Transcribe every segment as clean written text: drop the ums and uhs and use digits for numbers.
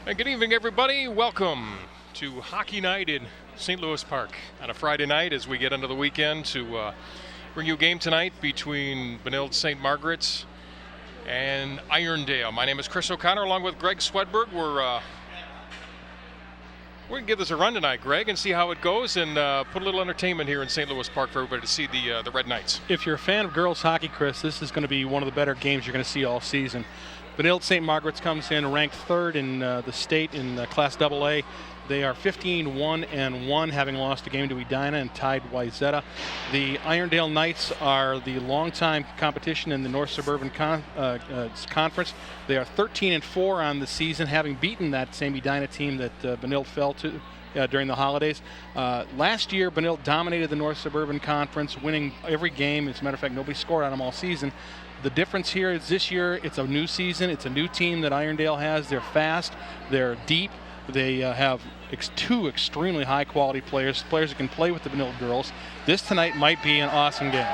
And good evening, everybody. Welcome to Hockey Night in St. Louis Park on a Friday night as we get into the weekend to bring you a game tonight between Benilde St. Margaret's and Irondale. My name is Chris O'Connor along with Greg Swedberg. We're going to give this a run tonight, Greg, and see how it goes and put a little entertainment here in St. Louis Park for everybody to see the Red Knights. If you're a fan of girls hockey, Chris, this is going to be one of the better games you're going to see all season. Benilde St. Margaret's comes in ranked third in the state in Class AA. They are 15-1-1, having lost a game to Edina and tied Wayzata. The Irondale Knights are the longtime competition in the North Suburban Conference. They are 13-4 on the season, having beaten that same Edina team that Benilde fell to during the holidays. Last year, Benilde dominated the North Suburban Conference, winning every game. As a matter of fact, nobody scored on them all season. The difference here is this year, it's a new season. It's a new team that Irondale has. They're fast. They're deep. They have two extremely high-quality players that can play with the Benilde girls. This tonight might be an awesome game.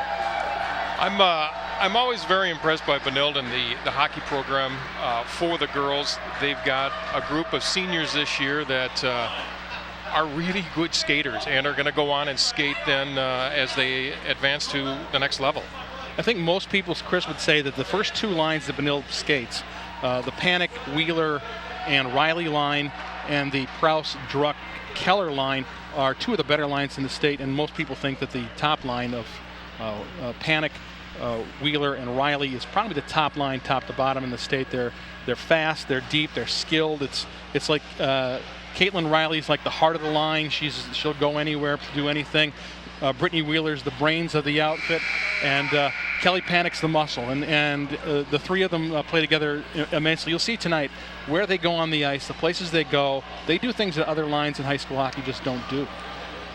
I'm always very impressed by Benilde and the hockey program for the girls. They've got a group of seniors this year that are really good skaters and are going to go on and skate then as they advance to the next level. I think most people, Chris, would say that the first two lines that Benilde skates, the Panic, Wheeler, and Riley line, and the Prouse, Druck, Keller line are two of the better lines in the state, and most people think that the top line of Panic, Wheeler, and Riley is probably the top line, top to bottom in the state. They're fast, they're deep, they're skilled. It's like Caitlin Riley's like the heart of the line. She'll go anywhere, do anything. Brittany Wheeler's the brains of the outfit, and Kelly Panic's the muscle, and the three of them play together immensely. You'll see tonight where they go on the ice, the places they go. They do things that other lines in high school hockey just don't do.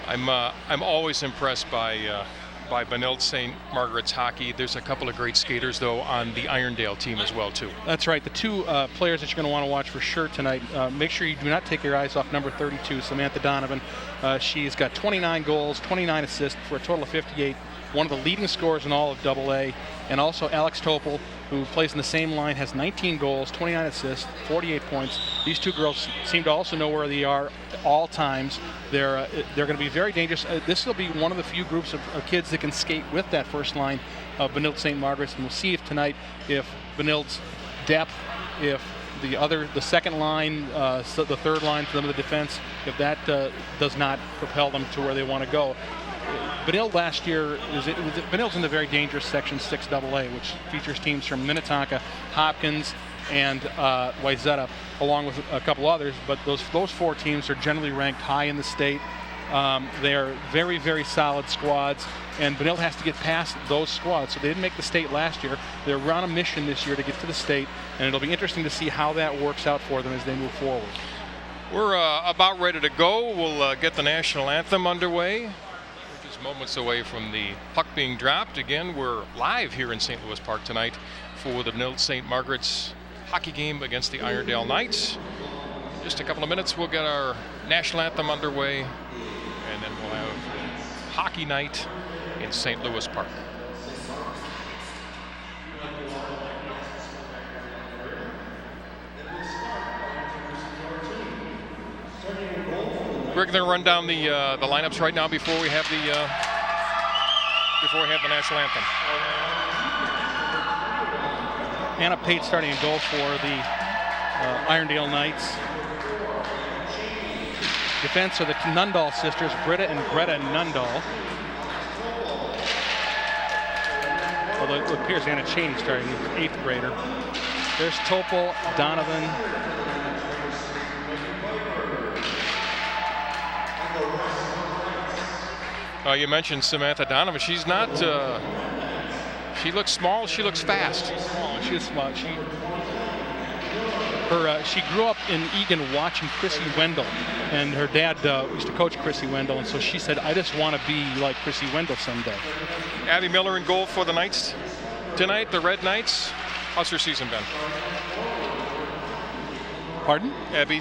I'm always impressed by Benilde St. Margaret's hockey. There's a couple of great skaters, though, on the Irondale team as well, too. That's right. The two players that you're going to want to watch for sure tonight, make sure you do not take your eyes off number 32, Samantha Donovan. She's got 29 goals, 29 assists for a total of 58, one of the leading scorers in all of AA. And also Alex Topol, who plays in the same line, has 19 goals, 29 assists, 48 points. These two girls seem to also know where they are at all times. They're going to be very dangerous. This will be one of the few groups of kids that can skate with that first line of Benilde St. Margaret's, and we'll see if tonight, if Benilde's depth, if the second line, the third line for them of the defense, if that does not propel them to where they want to go. Benilde last year, Benilde's in the very dangerous Section 6 AA, which features teams from Minnetonka, Hopkins, and Wayzata, along with a couple others. But those four teams are generally ranked high in the state. They are very, very solid squads, and Benilde has to get past those squads. So they didn't make the state last year. They're on a mission this year to get to the state, and it'll be interesting to see how that works out for them as they move forward. We're about ready to go. We'll get the national anthem underway. Moments away from the puck being dropped. Again, we're live here in St. Louis Park tonight for the Benilde St. Margaret's hockey game against the Irondale Knights. In just a couple of minutes, we'll get our national anthem underway, and then we'll have hockey night in St. Louis Park. We're going to run down the lineups right now before we have the national anthem. Anna Pate starting a goal for the Irondale Knights. Defense are the Nundahl sisters, Britta and Greta Nundahl. Although it appears Anna Cheney starting, the 8th grader. There's Topol, Donovan. You mentioned Samantha Donovan. She's not. She looks small. She looks fast. She's small. She grew up in Eagan watching Chrissy Wendell, and her dad used to coach Chrissy Wendell, and so she said, "I just want to be like Chrissy Wendell someday." Abby Miller in goal for the Knights tonight. The Red Knights. How's her season been? Pardon? Abby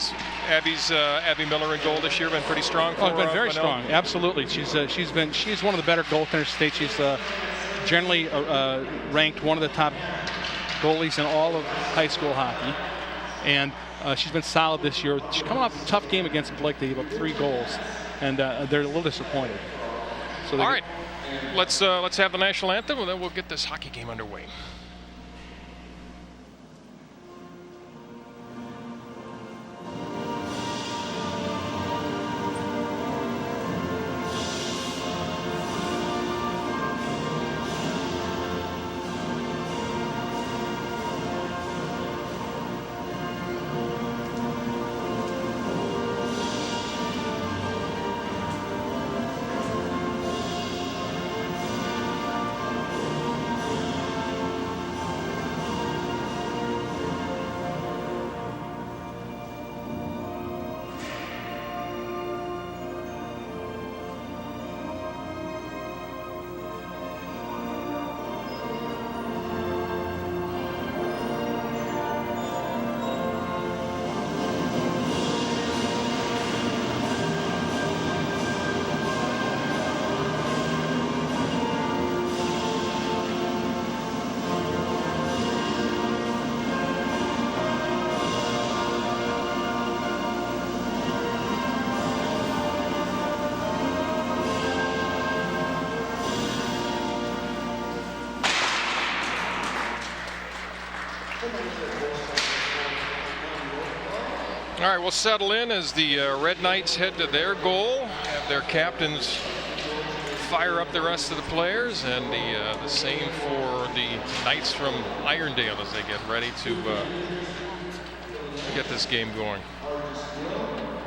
Miller in goal this year been pretty strong. It's been very strong. Absolutely. She's one of the better goaltenders in the state. She's generally ranked one of the top goalies in all of high school hockey. And she's been solid this year. She's coming off a tough game against Blake. They gave up 3 goals, and they're a little disappointed. So all right, let's have the national anthem, and then we'll get this hockey game underway. All right, we'll settle in as the Red Knights head to their goal, have their captains fire up the rest of the players, and the same for the Knights from Irondale as they get ready to get this game going.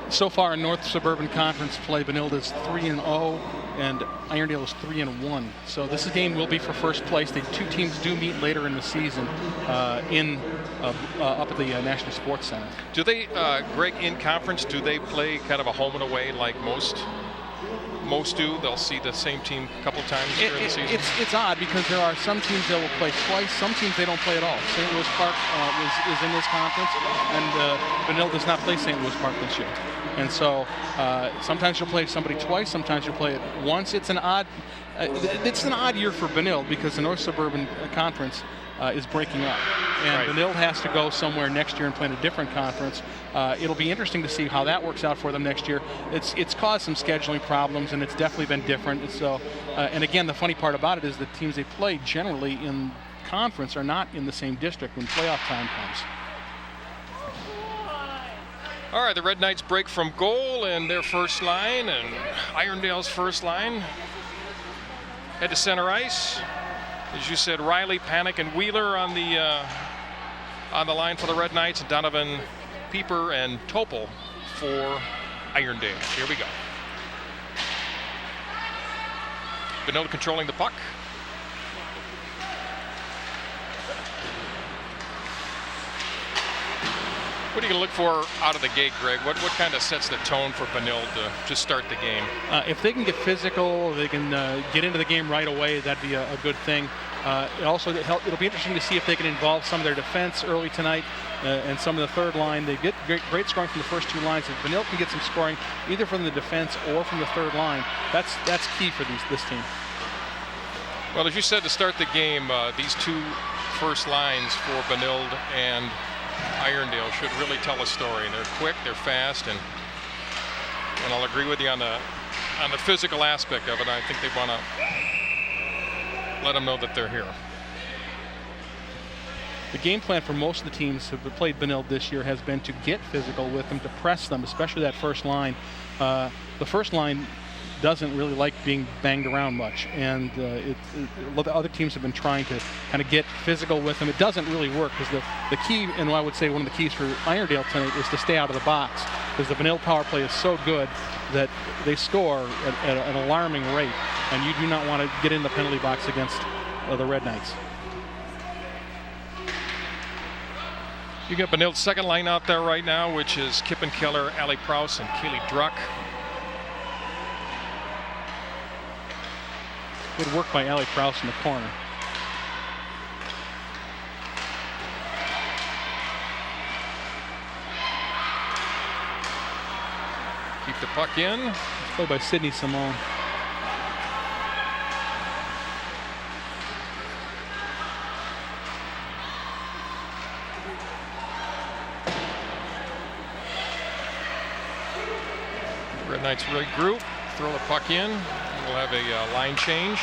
So far in North Suburban Conference play, Benilde is 3-0, and Irondale is 3-1. So this game will be for first place. The 2 teams do meet later in the season up at the National Sports Center. Do they, Greg, in conference, do they play kind of a home and away like most do? They'll see the same team a couple times during the season? It's odd because there are some teams that will play twice, some teams they don't play at all. St. Louis Park is in this conference, and Benilde does not play St. Louis Park this year. And so sometimes you'll play somebody twice, sometimes you'll play it once. It's an odd year for Benilde because the North Suburban Conference is breaking up. And Benilde has to go somewhere next year and play in a different conference. It'll be interesting to see how that works out for them next year. It's caused some scheduling problems, and it's definitely been different. So, and again, the funny part about it is the teams they play generally in conference are not in the same district when playoff time comes. All right, the Red Knights break from goal and their first line, and Irondale's first line head to center ice. As you said, Riley, Panic, and Wheeler on the line for the Red Knights, and Donovan, Pieper, and Topol for Irondale. Here we go. Benilde controlling the puck. What are you going to look for out of the gate, Greg? What kind of sets the tone for Benilde to just start the game? If they can get physical, they can get into the game right away, that'd be a good thing. It'll be interesting to see if they can involve some of their defense early tonight and some of the third line. They get great scoring from the first 2 lines. If Benilde can get some scoring either from the defense or from the third line, that's key for this team. Well, as you said to start the game, these 2 first lines for Benilde and Irondale should really tell a story. They're quick, they're fast, and I'll agree with you on the physical aspect of it. I think they want to let them know that they're here. The game plan for most of the teams who have played Benilde this year has been to get physical with them, to press them, especially that first line. The first line doesn't really like being banged around much, and the other teams have been trying to kind of get physical with them. It doesn't really work because the key, and I would say one of the keys for Irondale tonight, is to stay out of the box, because the Benilde power play is so good that they score at an alarming rate, and you do not want to get in the penalty box against the Red Knights. You got Benilde's second line out there right now, which is Kippen Keller, Ali Prowse, and Keely Druck. Good work by Ali Prowse in the corner. Keep the puck in. It's played by Sidney Simone. Knights regroup, throw the puck in. We'll have a line change.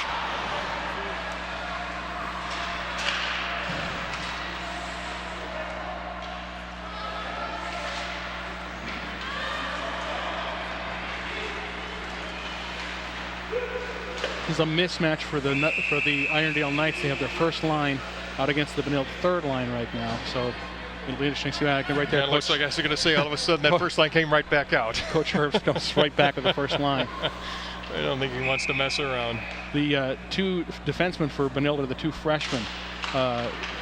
This is a mismatch for the Irondale Knights. They have their first line out against the Benilde third line right now. So it'll be interesting to see what right there. Yeah, it looks like I was going to say all of a sudden that first line came right back out. Coach Herbst goes right back with the first line. I don't think he wants to mess around. The two defensemen for Benilde are the two freshmen.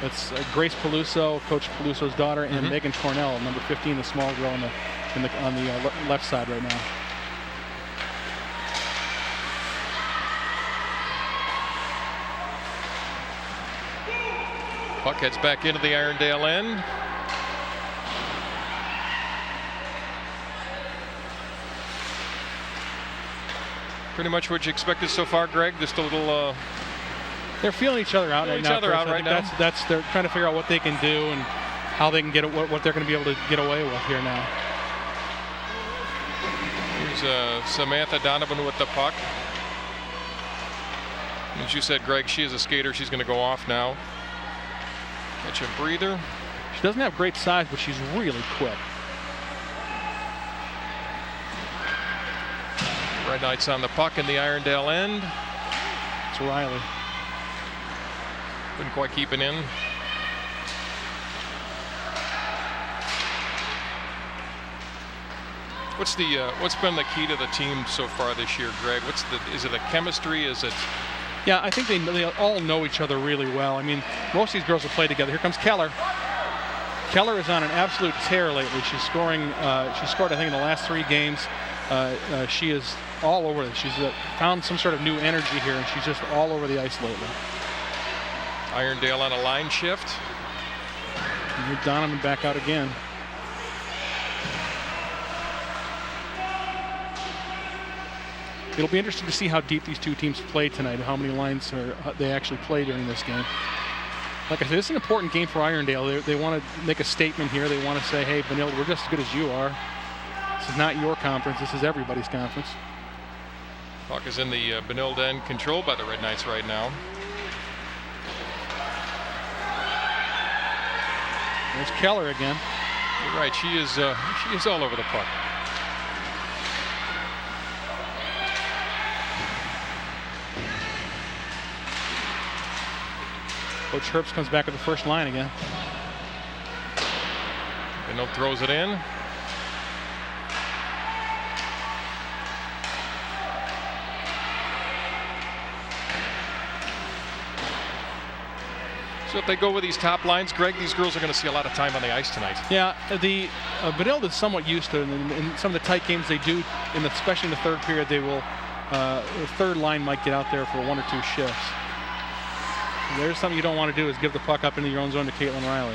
It's Grace Peluso, Coach Peluso's daughter, and Megan Cornell, number 15, the small girl on the left side right now. Puck heads back into the Irondale end. Pretty much what you expected so far, Greg. Just a little. They're feeling each other out right now. That's they're trying to figure out what they can do and how they can get it, what they're going to be able to get away with here now. Here's Samantha Donovan with the puck. As you said, Greg, she is a skater. She's going to go off now. Catch a breather. She doesn't have great size, but she's really quick. Red Knights on the puck in the Irondale end. It's Riley. Couldn't quite keep it in. What's been the key to the team so far this year, Greg? Is it a chemistry? Is it? Yeah, I think they all know each other really well. I mean, most of these girls have played together. Here comes Keller. Keller is on an absolute tear lately. She's scoring. She scored, I think, in the last 3 games. She is all over it. She's found some sort of new energy here, and she's just all over the ice lately. Irondale on a line shift. And Donovan back out again. It'll be interesting to see how deep these two teams play tonight and how many lines they actually play during this game. Like I said, this is an important game for Irondale. They want to make a statement here. They want to say, hey, Benilde, we're just as good as you are. This is not your conference. This is everybody's conference. Puck is in the Benilde end, controlled by the Red Knights right now. There's Keller again. You're right. She is all over the puck. Coach Herbst comes back with the first line again. Benilde throws it in. So if they go with these top lines, Greg, these girls are going to see a lot of time on the ice tonight. Yeah, the Benilde is somewhat used to it. In some of the tight games they do, especially in the third period, they will. The third line might get out there for 1 or 2 shifts. There's something you don't want to do is give the puck up into your own zone to Caitlin Riley.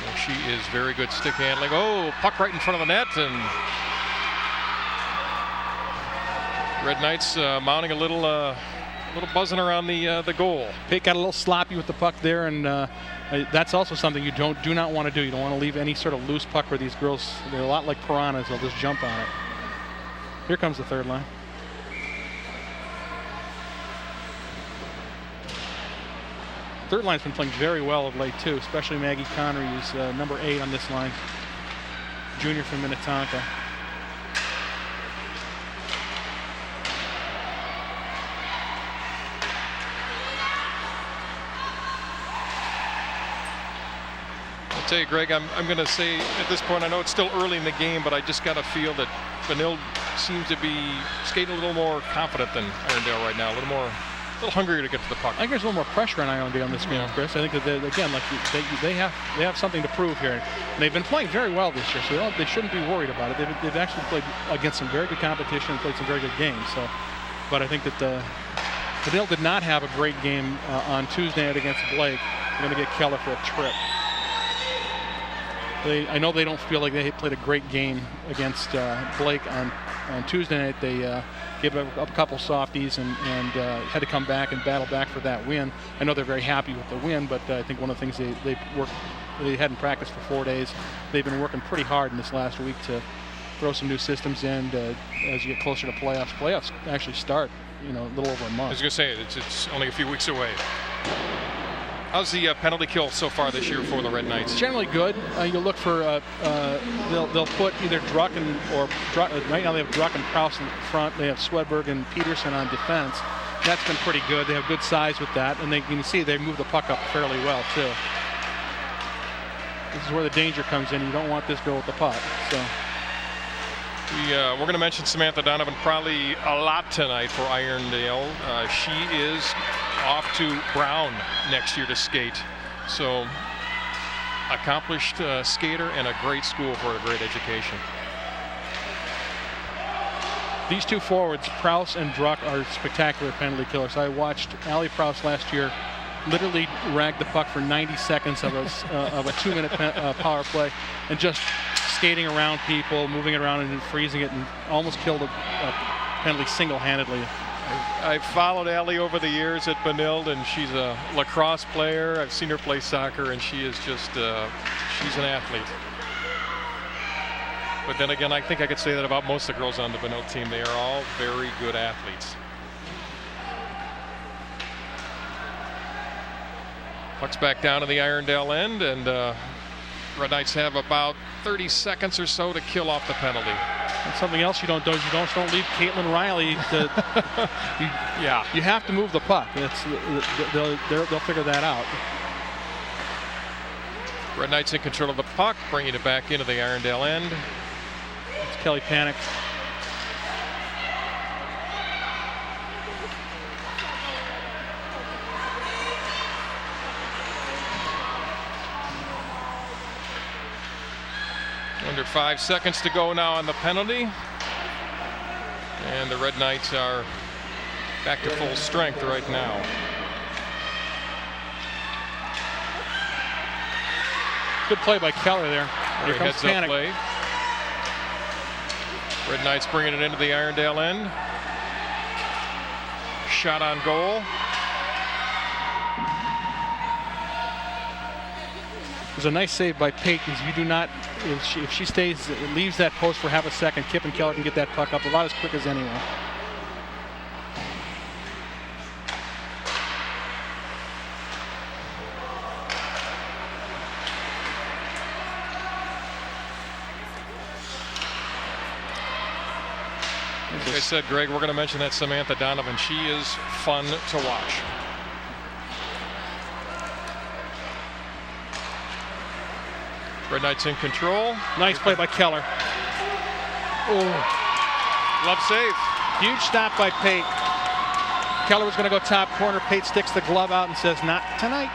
Well, she is very good stick handling. Oh, puck right in front of the net, and Red Knights mounting a little buzzing around the goal. Pate got a little sloppy with the puck there, and that's also something you do not want to do. You don't want to leave any sort of loose puck where these girls, they're a lot like piranhas. They'll just jump on it. Here comes the third line. Third line's been playing very well of late too, especially Maggie Connery, who's number 8 on this line, junior from Minnetonka. I'll tell you, Greg, I'm going to say at this point, I know it's still early in the game, but I just got to feel that Benilde seems to be skating a little more confident than Irondale right now, a little hungrier to get to the puck. I think there's a little more pressure on Irondale in this game, Chris. I think that they have something to prove here. And they've been playing very well this year, so they shouldn't be worried about it. They've actually played against some very good competition and played some very good games. So, but I think that Benilde did not have a great game on Tuesday night against Blake. They're going to get Keller for a trip. I know they don't feel like they played a great game against Blake on Tuesday night. They gave up a couple softies and had to come back and battle back for that win. I know they're very happy with the win, but I think one of the things they hadn't practiced for 4 days. They've been working pretty hard in this last week to throw some new systems in as you get closer to playoffs. Playoffs actually start, a little over a month. I was going to say, it's only a few weeks away. How's the penalty kill so far this year for the Red Knights? Generally good. You look for they'll put either Druck right now they have Druck and Prowse in front. They have Swedberg and Peterson on defense. That's been pretty good. They have good size with that, and you can see they move the puck up fairly well too. This is where the danger comes in. You don't want this girl with the puck. So we're going to mention Samantha Donovan probably a lot tonight for Irondale. She is off to Brown next year to skate. So accomplished skater and a great school for a great education. These two forwards, Prowse and Druck, are spectacular penalty killers. I watched Allie Prowse last year literally rag the puck for 90 seconds of a 2-minute power play, and just skating around people, moving it around and freezing it, and almost killed a penalty single-handedly. I've followed Allie over the years at Benilde, and she's a lacrosse player. I've seen her play soccer, and she is just, she's an athlete. But then again, I think I could say that about most of the girls on the Benilde team. They are all very good athletes. Puck's back down to the Irondale end, and Red Knights have about 30 seconds or so to kill off the penalty. And something else you don't do is you don't leave Caitlin Riley to. You have to move the puck. They'll figure that out. Red Knights in control of the puck, bringing it back into the Irondale end. It's Kelly Panic. Under 5 seconds to go now on the penalty. And the Red Knights are back to full strength right now. Good play by Keller there. Here comes Panic. Play. Red Knights bringing it into the Irondale end. Shot on goal. It was a nice save by Peyton. If you do not, if she leaves that post for half a second, Kip and Keller can get that puck up about as quick as anyone. Like I said, Greg, we're going to mention that Samantha Donovan. She is fun to watch. Red Knights in control. Nice play by Keller. Oh, glove save. Huge stop by Pate. Keller was going to go top corner. Pate sticks the glove out and says, "Not tonight."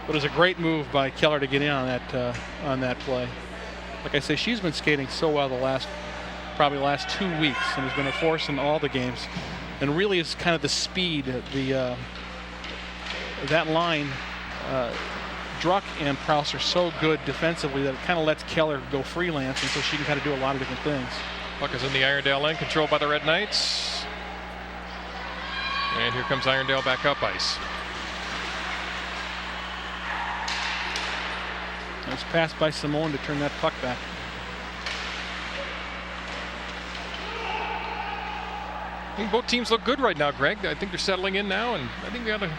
But it was a great move by Keller to get in on that play. Like I say, she's been skating so well probably the last 2 weeks, and has been a force in all the games. And really is kind of the speed, that line. Druck and Prowse are so good defensively that it kind of lets Keller go freelance, and so she can kind of do a lot of different things. Puck is in the Irondale end, controlled by the Red Knights. And here comes Irondale back up ice. Nice pass by Simone to turn that puck back. I think both teams look good right now, Greg. I think they're settling in now, and I think we got a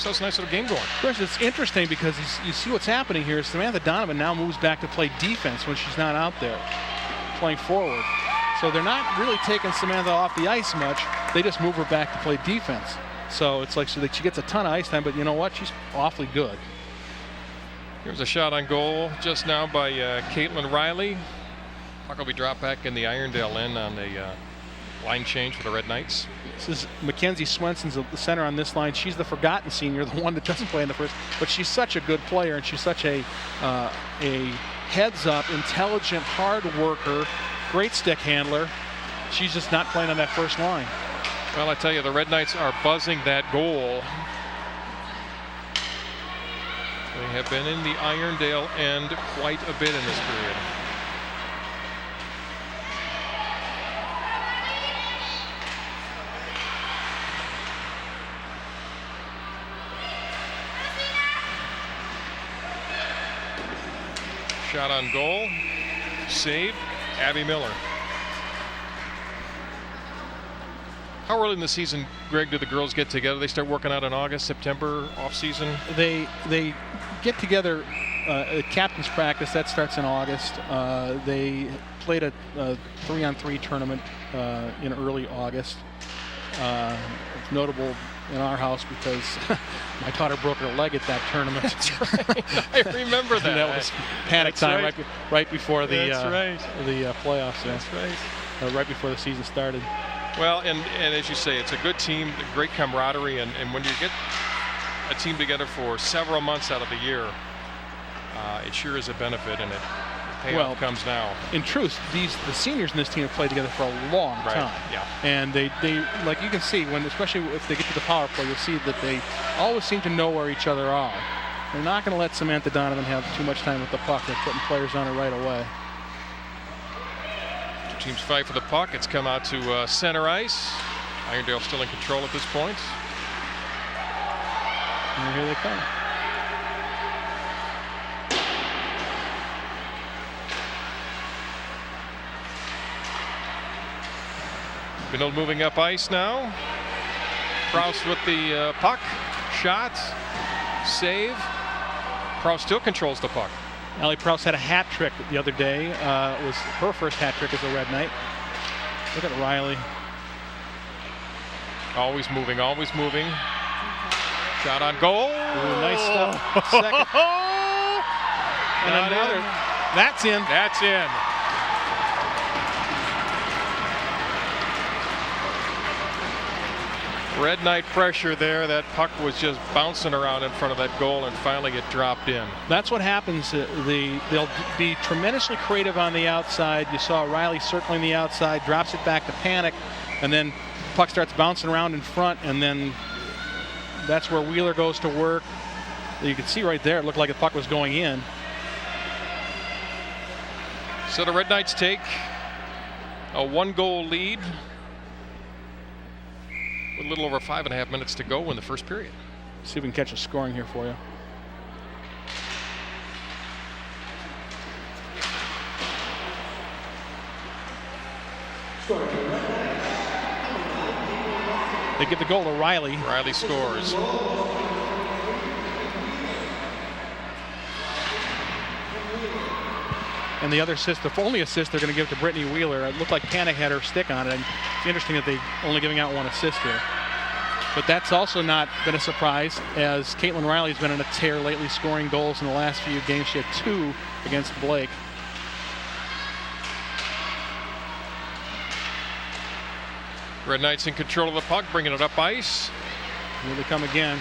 nice little game going. Of course, it's interesting because you see what's happening here. Samantha Donovan now moves back to play defense when she's not out there playing forward. So they're not really taking Samantha off the ice much. They just move her back to play defense. So it's like she gets a ton of ice time, but you know what? She's awfully good. Here's a shot on goal just now by Caitlin Riley. Puck will be dropped back in the Irondale end on the line change for the Red Knights. This is Mackenzie Swenson's the center on this line. She's the forgotten senior, the one that doesn't play in the first, but she's such a good player, and she's such a heads-up, intelligent, hard worker, great stick handler. She's just not playing on that first line. Well, I tell you, the Red Knights are buzzing that goal. They have been in the Irondale end quite a bit in this period. Shot on goal. Save, Abby Miller. How early in the season, Greg, do the girls get together? They start working out in August, September, off season? They get together at captain's practice. That starts in August. They played a 3-on-3 tournament in early August. It's notable in our house because my daughter broke her leg at that tournament. That's right. I remember that. That was panic time right before the playoffs. That's right. Right before the season started. Well, and as you say, it's a good team, great camaraderie, and when you get a team together for several months out of the year, it sure is a benefit, and the payoff comes now. In truth, the seniors in this team have played together for a long time. Yeah. And they like you can see, especially if they get to the power play, you'll see that they always seem to know where each other are. They're not going to let Samantha Donovan have too much time with the puck. They're putting players on her right away. Teams fight for the puck. It's come out to center ice. Irondale still in control at this point. And here they come. Benilde moving up ice now. Kraus with the puck. Shot. Save. Kraus still controls the puck. Allie Prouse had a hat trick the other day. It was her first hat trick as a Red Knight. Look at Riley. Always moving, always moving. Shot on goal. Ooh, nice stuff. Second. And another. That's in. That's in. Red Knight pressure there. That puck was just bouncing around in front of that goal, and finally it dropped in. That's what happens. They'll be tremendously creative on the outside. You saw Riley circling the outside, drops it back to Panic, and then puck starts bouncing around in front, and then that's where Wheeler goes to work. You can see right there, it looked like the puck was going in. So the Red Knights take a 1-goal lead with a little over 5.5 minutes to go in the first period. See if we can catch a scoring here for you. They give the goal to Riley. Riley scores. And the other assist, the only assist they're going to give to Brittany Wheeler. It looked like Panic had her stick on it. And it's interesting that they're only giving out one assist here. But that's also not been a surprise, as Caitlin Riley's been in a tear lately, scoring goals in the last few games. She had 2 against Blake. Red Knights in control of the puck, bringing it up ice. Here they come again.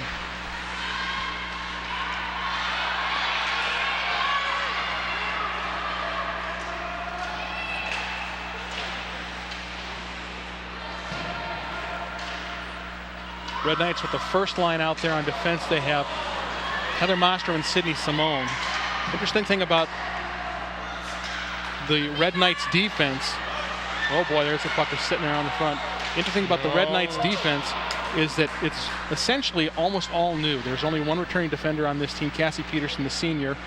Red Knights with the first line out there on defense. They have Heather Mostrom and Sydney Simone. Interesting thing about the Red Knights defense. Oh boy, there's the puck that's sitting there on the front. Interesting about the Red Knights defense is that it's essentially almost all new. There's only one returning defender on this team, Cassie Peterson, the senior.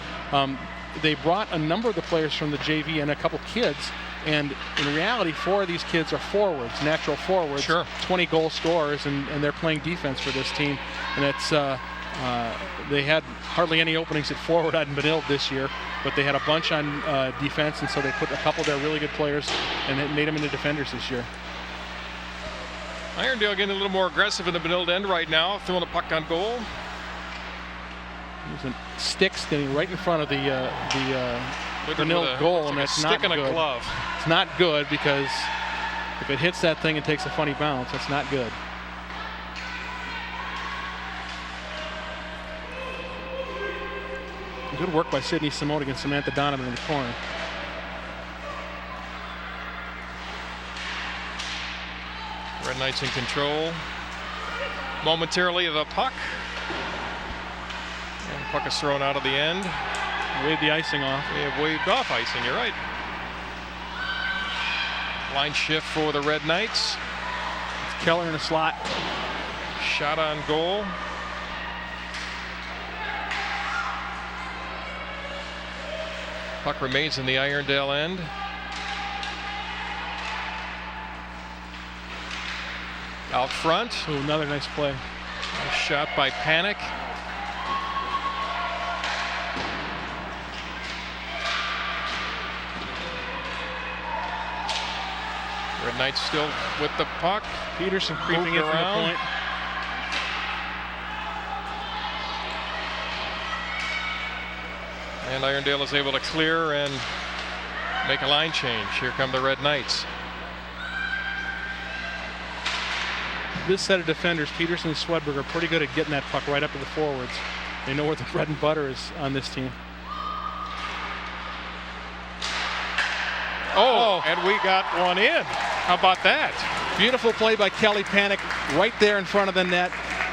They brought a number of the players from the JV and a couple kids. And in reality, 4 of these kids are forwards, natural forwards, sure. 20 goal scorers, and they're playing defense for this team. And it's they had hardly any openings at forward on Benilde this year, but they had a bunch on defense, and so they put a couple of their really good players and it made them into defenders this year. Irondale getting a little more aggressive in the Benilde end right now, throwing a puck on goal. There's a stick standing right in front of the Benilde goal, and that's not good. Stick in a glove. It's not good because if it hits that thing and takes a funny bounce, that's not good. Good work by Sydney Simone against Samantha Donovan in the corner. Red Knights in control momentarily of the puck. And the puck is thrown out of the end. Waved the icing off. They have waved off icing, you're right. Line shift for the Red Knights. It's Keller in a slot. Shot on goal. Puck remains in the Irondale end. Out front. Ooh, another nice play. Nice shot by Panic. Red Knights still with the puck. Peterson creeping in from the point. And Irondale is able to clear and make a line change. Here come the Red Knights. This set of defenders, Peterson and Swedberg, are pretty good at getting that puck right up to the forwards. They know where the bread and butter is on this team. Oh, and we got one in. How about that? Beautiful play by Kelly Panic right there in front of the net.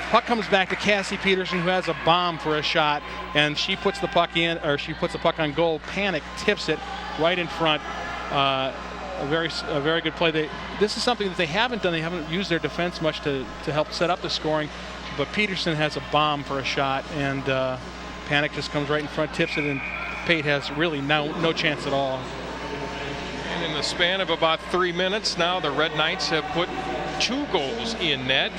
Puck comes back to Cassie Peterson, who has a bomb for a shot, and she puts the puck in, or she puts the puck on goal. Panic tips it right in front. A very good play. This is something that they haven't done. They haven't used their defense much to help set up the scoring, but Peterson has a bomb for a shot, and Panic just comes right in front, tips it, and Pate has really no chance at all. And in the span of about 3 minutes now, the Red Knights have put 2 goals in net.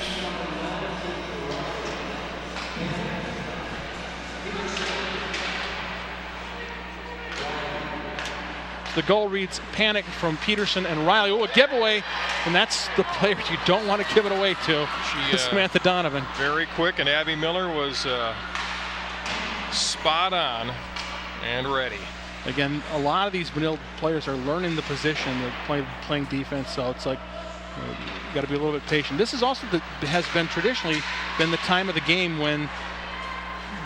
The goal reads Panic from Peterson and Riley. Oh, a giveaway, and that's the player you don't want to give it away to. Samantha Donovan. Very quick, and Abby Miller was spot on and ready. Again, a lot of these Benilde players are learning the position. They're playing defense, so it's like you got to be a little bit patient. This is also has been traditionally been the time of the game when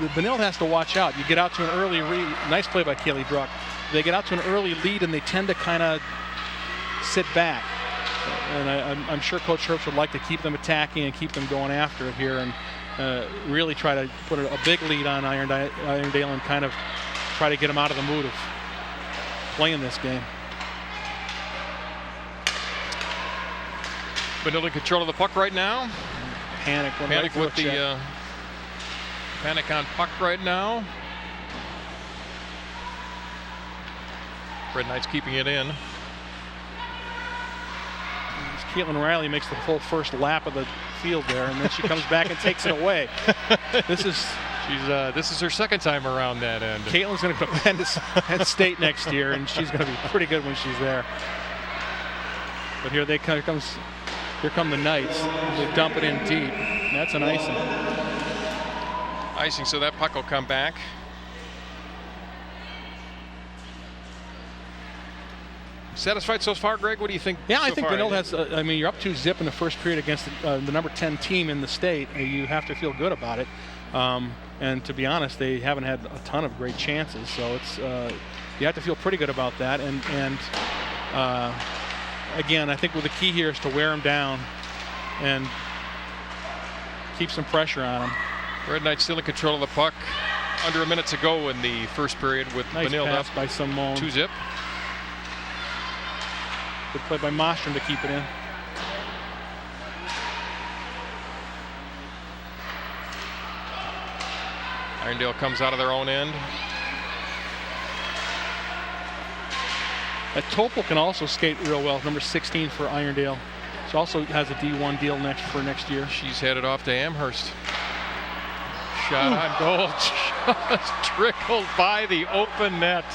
the Benilde has to watch out. You get out to an early nice play by Kaylee Druck. They get out to an early lead and they tend to kind of sit back. And I'm sure Coach Herbst would like to keep them attacking and keep them going after it here, and really try to put a big lead on Irondale and kind of try to get them out of the mood of playing this game. Benilde in control of the puck right now. Panic with the Panic on puck right now. Red Knights keeping it in. Caitlin Riley makes the full first lap of the field there, and then she comes back and takes it away. This is her second time around that end. Caitlin's going to go to Penn State next year, and she's going to be pretty good when she's there. But here come the Knights. They dump it in deep. And that's an icing. Icing, so that puck will come back. Satisfied so far, Greg? What do you think? Yeah, I think Benilde has. I mean, you're up 2-0 in the first period against the number 10 team in the state. You have to feel good about it. And to be honest, they haven't had a ton of great chances. So it's you have to feel pretty good about that. And again, I think the key here is to wear them down and keep some pressure on them. Red Knights still in control of the puck. Under a minute to go in the first period with Benilde pass up by Simone. 2-0. Good play by Mostrom to keep it in. Irondale comes out of their own end. Topol can also skate real well. Number 16 for Irondale. She also has a D1 deal for next year. She's headed off to Amherst. Shot on goal. Just trickled by the open net.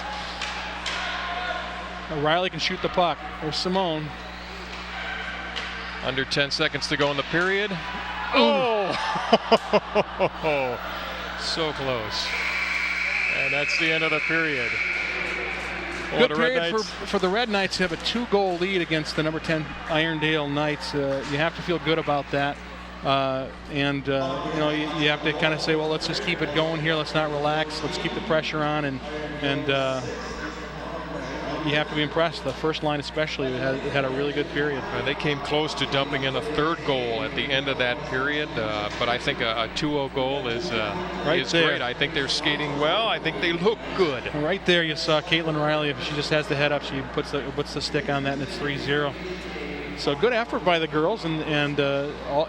Riley can shoot the puck. There's Simone. Under 10 seconds to go in the period. Oh! So close. And that's the end of the period. Good period for the Red Knights to have a 2-goal lead against the number 10 Irondale Knights. You have to feel good about that. And you have to kind of say, well, let's just keep it going here. Let's not relax. Let's keep the pressure on, and you have to be impressed. The first line especially had a really good period. They came close to dumping in a third goal at the end of that period, but I think a 2-0 goal is great. I think they're skating well. I think they look good. And right there you saw Caitlin Riley. If she just has the head up, she puts the stick on that, and it's 3-0. So good effort by the girls, and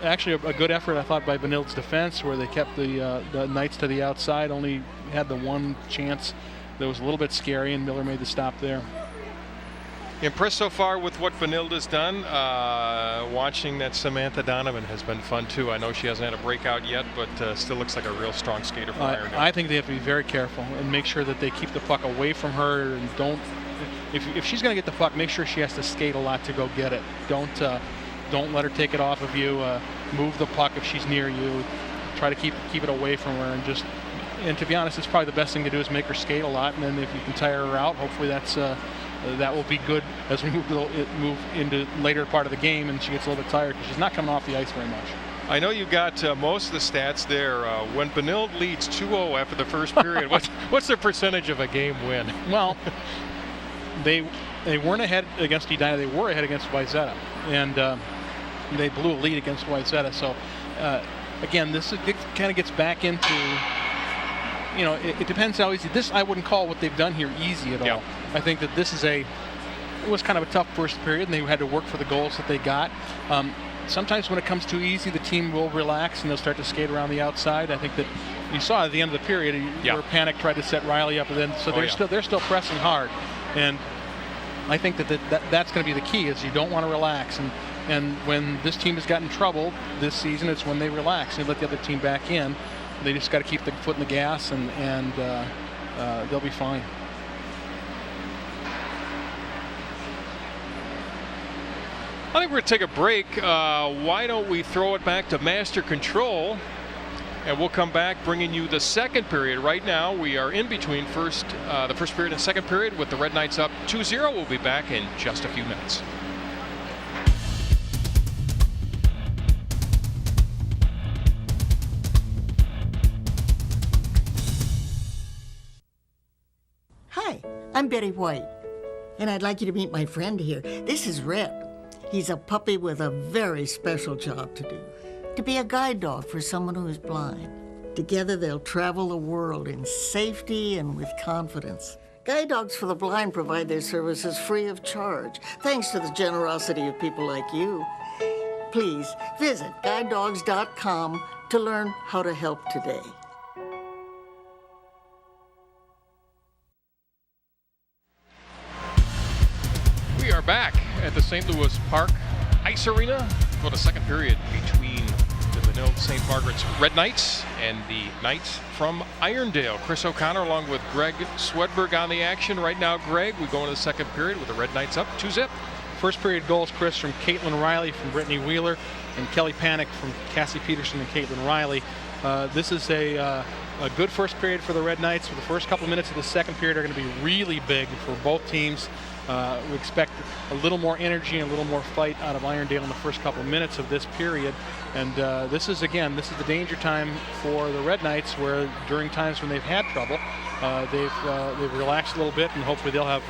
actually a good effort, I thought, by Benilde's defense, where they kept the Knights to the outside, only had the one chance that was a little bit scary, and Miller made the stop there. Impressed so far with what Benilde has done. Watching that Samantha Donovan has been fun too. I know she hasn't had a breakout yet, but still looks like a real strong skater for Irondale. I think they have to be very careful and make sure that they keep the puck away from her, and don't. If she's going to get the puck, make sure she has to skate a lot to go get it. Don't let her take it off of you. Move the puck if she's near you. Try to keep it away from her, and to be honest, it's probably the best thing to do is make her skate a lot, and then if you can tire her out, hopefully that will be good as we move into later part of the game and she gets a little bit tired because she's not coming off the ice very much. I know you got most of the stats there. When Benilde leads 2-0 after the first period, what's their percentage of a game win? Well, they weren't ahead against Edina. They were ahead against Wayzata, and they blew a lead against Wayzata. So again, it kind of gets back into, it depends how easy. This I wouldn't call what they've done here easy at all. I think that it was kind of a tough first period, and they had to work for the goals that they got. Sometimes when it comes too easy, the team will relax and they'll start to skate around the outside. I think that you saw at the end of the period where Panic tried to set Riley up, and then they're still pressing hard. And I think that's going to be the key, is you don't want to relax. And when this team has gotten in trouble this season, it's when they relax and let the other team back in. They just got to keep the foot in the gas, and they'll be fine. I think we're going to take a break. Why don't we throw it back to Master Control, and we'll come back bringing you the second period. Right now we are in between the first period and second period with the Red Knights up 2-0. We'll be back in just a few minutes. Hi, I'm Betty White, and I'd like you to meet my friend here. This is Red. He's a puppy with a very special job to do, to be a guide dog for someone who is blind. Together they'll travel the world in safety and with confidence. Guide dogs for the blind provide their services free of charge, thanks to the generosity of people like you. Please visit guidedogs.com to learn how to help today. We are back at the St. Louis Park Ice Arena for the second period between the Benilde St. Margaret's Red Knights and the Knights from Irondale. Chris O'Connor along with Greg Swedberg on the action right now. Greg, we go into the second period with the Red Knights up 2-0. First period goals, Chris, from Caitlin Riley, from Brittany Wheeler, and Kelly Panic from Cassie Peterson and Caitlin Riley. This is a good first period for the Red Knights. For the first couple minutes of the second period are going to be really big for both teams. We expect a little more energy and a little more fight out of Irondale in the first couple of minutes of this period. And this is the danger time for the Red Knights, where during times when they've had trouble, they've relaxed a little bit, and hopefully they'll have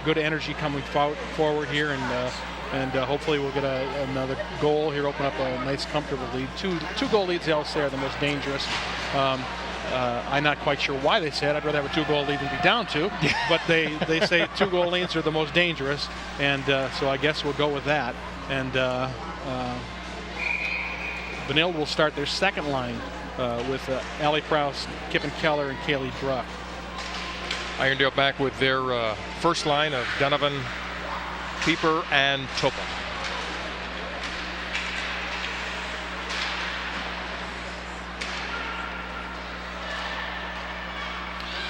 good energy coming forward here, and hopefully we'll get another goal here, open up a nice comfortable lead. Two goal leads, they'll say, are the most dangerous. I'm not quite sure why they say it. I'd rather have a 2-goal lead than be down 2, but they say 2-goal leads are the most dangerous, and so I guess we'll go with that. And Benilde will start their second line with Allie Prowse, Kippen Keller, and Kaylee Druck. Irondale back with their first line of Donovan, Pieper, and Topel.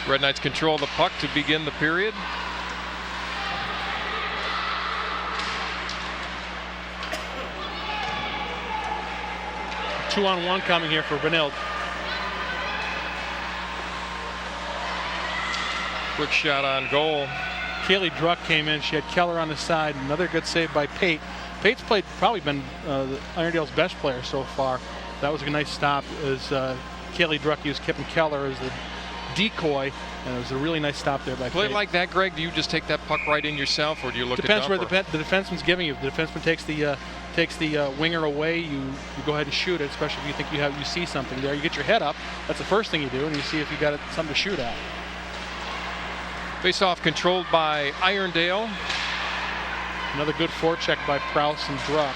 Red Knights control the puck to begin the period. Two-on-one coming here for Benilde. Quick shot on goal. Kaylee Druck came in. She had Keller on the side. Another good save by Pate. Pate's probably been Irondale's best player so far. That was a nice stop as Kaylee Druck used Kippen Keller as the decoy, and it was a really nice stop there by Play Pate. like that, Greg, do you just take that puck right in yourself, or do you look Depends at where the defenseman's giving you. If the defenseman takes the winger away, you go ahead and shoot it, especially if you think you see something there. You get your head up. That's the first thing you do, and you see if you got something to shoot at. Face-off controlled by Irondale. Another good forecheck by Prowse and Druck.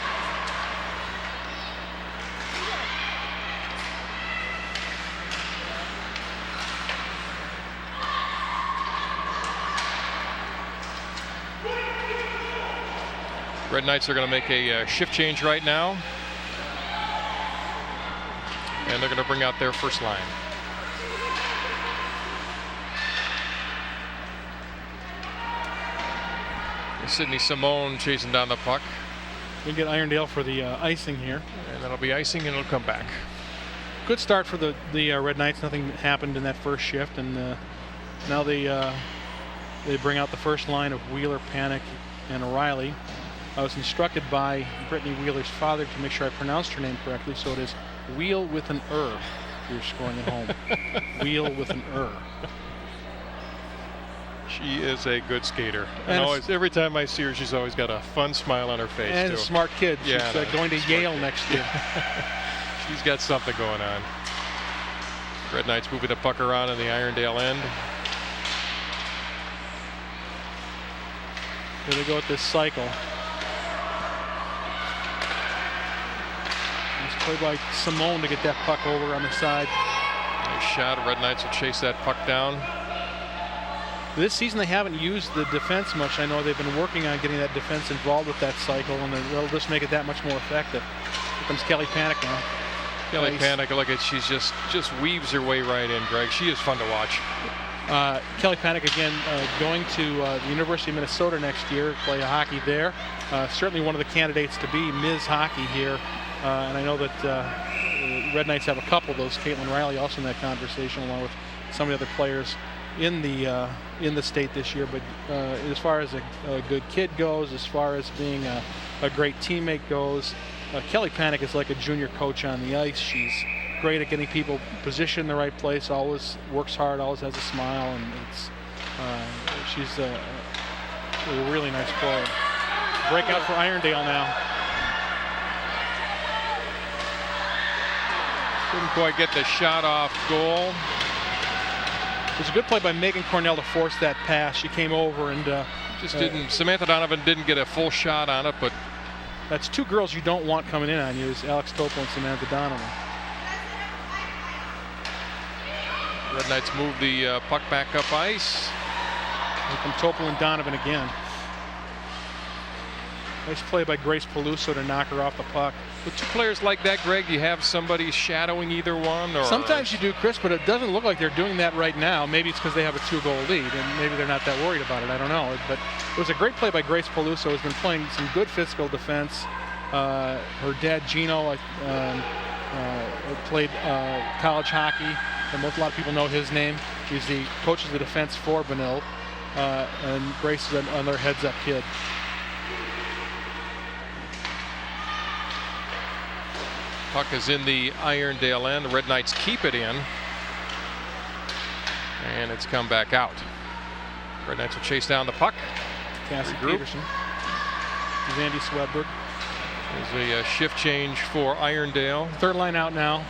Red Knights are going to make a shift change right now. And they're going to bring out their first line. Sydney Simone chasing down the puck. We get Irondale for the icing here. And that'll be icing and it'll come back. Good start for the Red Knights. Nothing happened in that first shift, and now they bring out the first line of Wheeler, Panic, and O'Reilly. I was instructed by Brittany Wheeler's father to make sure I pronounced her name correctly, so it is Wheel with an if you're scoring at home. Wheel with an She is a good skater. And always, every time I see her, she's always got a fun smile on her face. And too. a smart kid. Yeah, she's going to Yale next year. She's got something going on. Red Knights moving the puck around in the Irondale end. Here they go with this cycle. Nice play by Simone to get that puck over on the side. Nice shot. Red Knights will chase that puck down. This season they haven't used the defense much. I know they've been working on getting that defense involved with that cycle, and that'll just make it that much more effective. Here comes Kelly Panic now. Kelly Panic, look at, she's just weaves her way right in, Greg. She is fun to watch. Kelly Panic again going to the University of Minnesota next year, play hockey there. Certainly one of the candidates to be Ms. Hockey here, and I know that Red Knights have a couple of those. Caitlin Riley also in that conversation, along with some of the other players in the state this year. But as far as a good kid goes, as far as being a great teammate goes, Kelly Panic is like a junior coach on the ice. She's great at getting people positioned in the right place, always works hard, always has a smile, and she's a really nice player. Breakout for Irondale now. Couldn't quite get the shot off goal. It was a good play by Megan Cornell to force that pass. She came over and just didn't. Samantha Donovan didn't get a full shot on it, but that's two girls you don't want coming in on you, is Alex Topol and Samantha Donovan. Red Knights move the puck back up ice. Here come Topol and Donovan again. Nice play by Grace Peluso to knock her off the puck. With two players like that, Greg, do you have somebody shadowing either one? Or sometimes you do, Chris, but it doesn't look like they're doing that right now. Maybe it's because they have a 2-goal lead, and maybe they're not that worried about it. I don't know. But it was a great play by Grace Peluso, who's been playing some good physical defense. Her dad, Gino, played college hockey, and a lot of people know his name. He's the coach of the defense for Benilde, and Grace is another heads-up kid. Puck is in the Irondale end. The Red Knights keep it in. And it's come back out. Red Knights will chase down the puck. Cassie Peterson. Zandy Swedberg. There's a shift change for Irondale. Third line out now.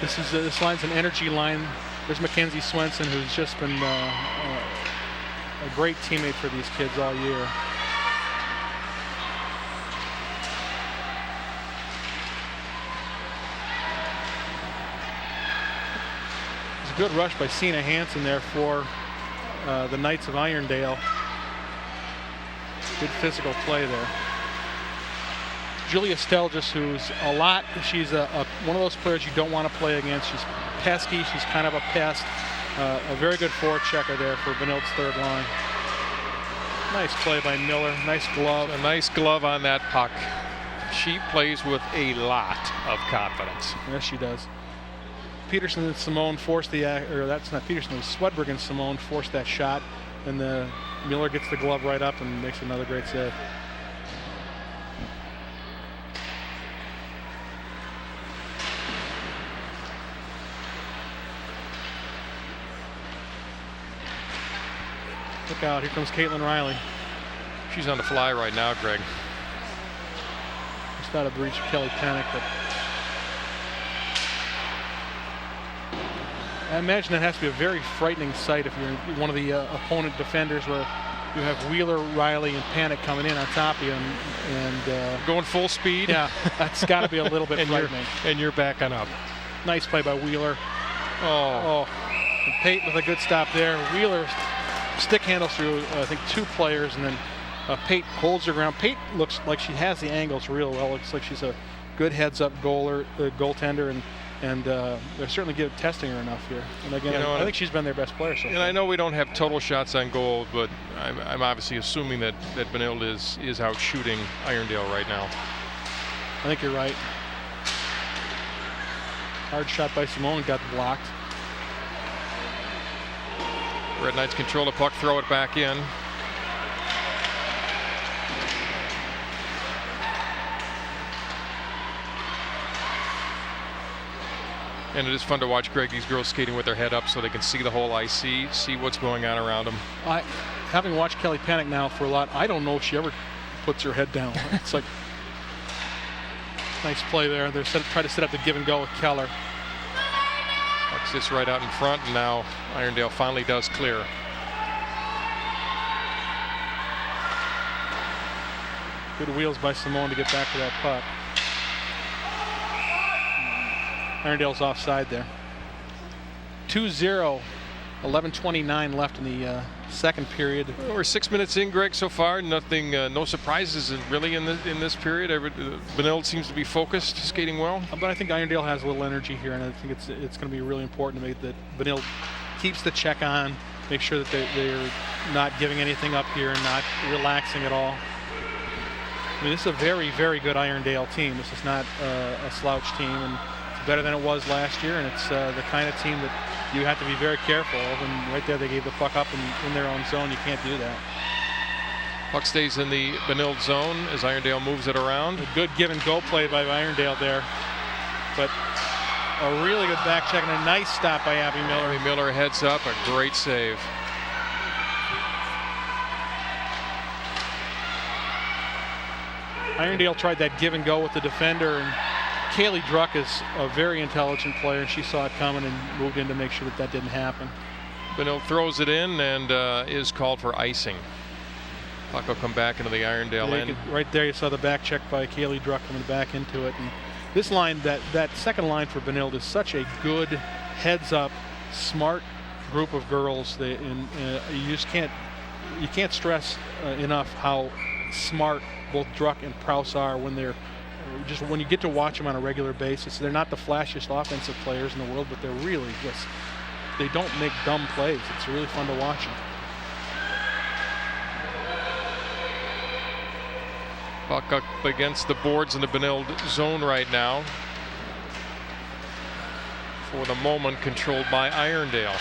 This line's an energy line. There's Mackenzie Swenson, who's just been a great teammate for these kids all year. Good rush by Sina Hansen there for the Knights of Irondale. Good physical play there. Julia Stelgis, who's she's one of those players you don't want to play against. She's pesky, she's kind of a pest. A very good forechecker there for Benilde's third line. Nice play by Miller, nice glove. A nice glove on that puck. She plays with a lot of confidence. Yes, she does. Peterson and Simone forced that's not Peterson, it was Swedberg and Simone forced that shot, and Miller gets the glove right up and makes another great save. Look out, here comes Caitlin Riley. She's on the fly right now, Greg. Just out of reach of Kelly Panic, but I imagine that has to be a very frightening sight if you're one of the opponent defenders, where you have Wheeler, Riley, and Panic coming in on top of you and going full speed. Yeah, that's got to be a little bit frightening. And you're backing up. Nice play by Wheeler. Oh. And Pate with a good stop there. Wheeler stick handles through, I think, two players, and then Pate holds her ground. Pate looks like she has the angles real well. Looks like she's a good heads-up goaltender, and they're certainly testing her enough here. And again, I think she's been their best player so far. And I know we don't have total shots on goal, but I'm obviously assuming that Benilde is out shooting Irondale right now. I think you're right. Hard shot by Simone, got blocked. Red Knights control the puck, throw it back in. And it is fun to watch, Greg, these girls skating with their head up so they can see the whole ice, see what's going on around them. Having watched Kelly Panic now for a lot, I don't know if she ever puts her head down. It's like, nice play there. They're trying to set up the give and go with Keller. Puck sits right out in front, and now Irondale finally does clear. Good wheels by Simone to get back to that puck. Irondale's offside there. 2-0, 11:29 left in the second period. Well, we're 6 minutes in, Greg, so far. Nothing, no surprises really in this period. Benilde seems to be focused, skating well. But I think Irondale has a little energy here, and I think it's going to be really important to make that Benilde keeps the check on, make sure that they're not giving anything up here and not relaxing at all. I mean, this is a very, very good Irondale team. This is not a slouch team, and it's better than it was last year, and it's the kind of team that you have to be very careful of. And right there, they gave the puck up in their own zone. You can't do that. Puck stays in the Benilde zone as Irondale moves it around. A good give and go play by Irondale there, but a really good back check and a nice stop by Abby Miller. Abby Miller heads up, a great save. Irondale tried that give and go with the defender, and Kaylee Druck is a very intelligent player. She saw it coming and moved in to make sure that didn't happen. Benilde throws it in and is called for icing. Puck will come back into the Irondale end. Right there, you saw the back check by Kaylee Druck coming back into it. And this line, that second line for Benilde is such a good heads-up, smart group of girls. You can't stress enough how smart both Druck and Prowse are when you get to watch them on a regular basis. They're not the flashiest offensive players in the world, but they're really they don't make dumb plays. It's really fun to watch them. Puck up against the boards in the Benilde zone right now. For the moment, controlled by Irondale.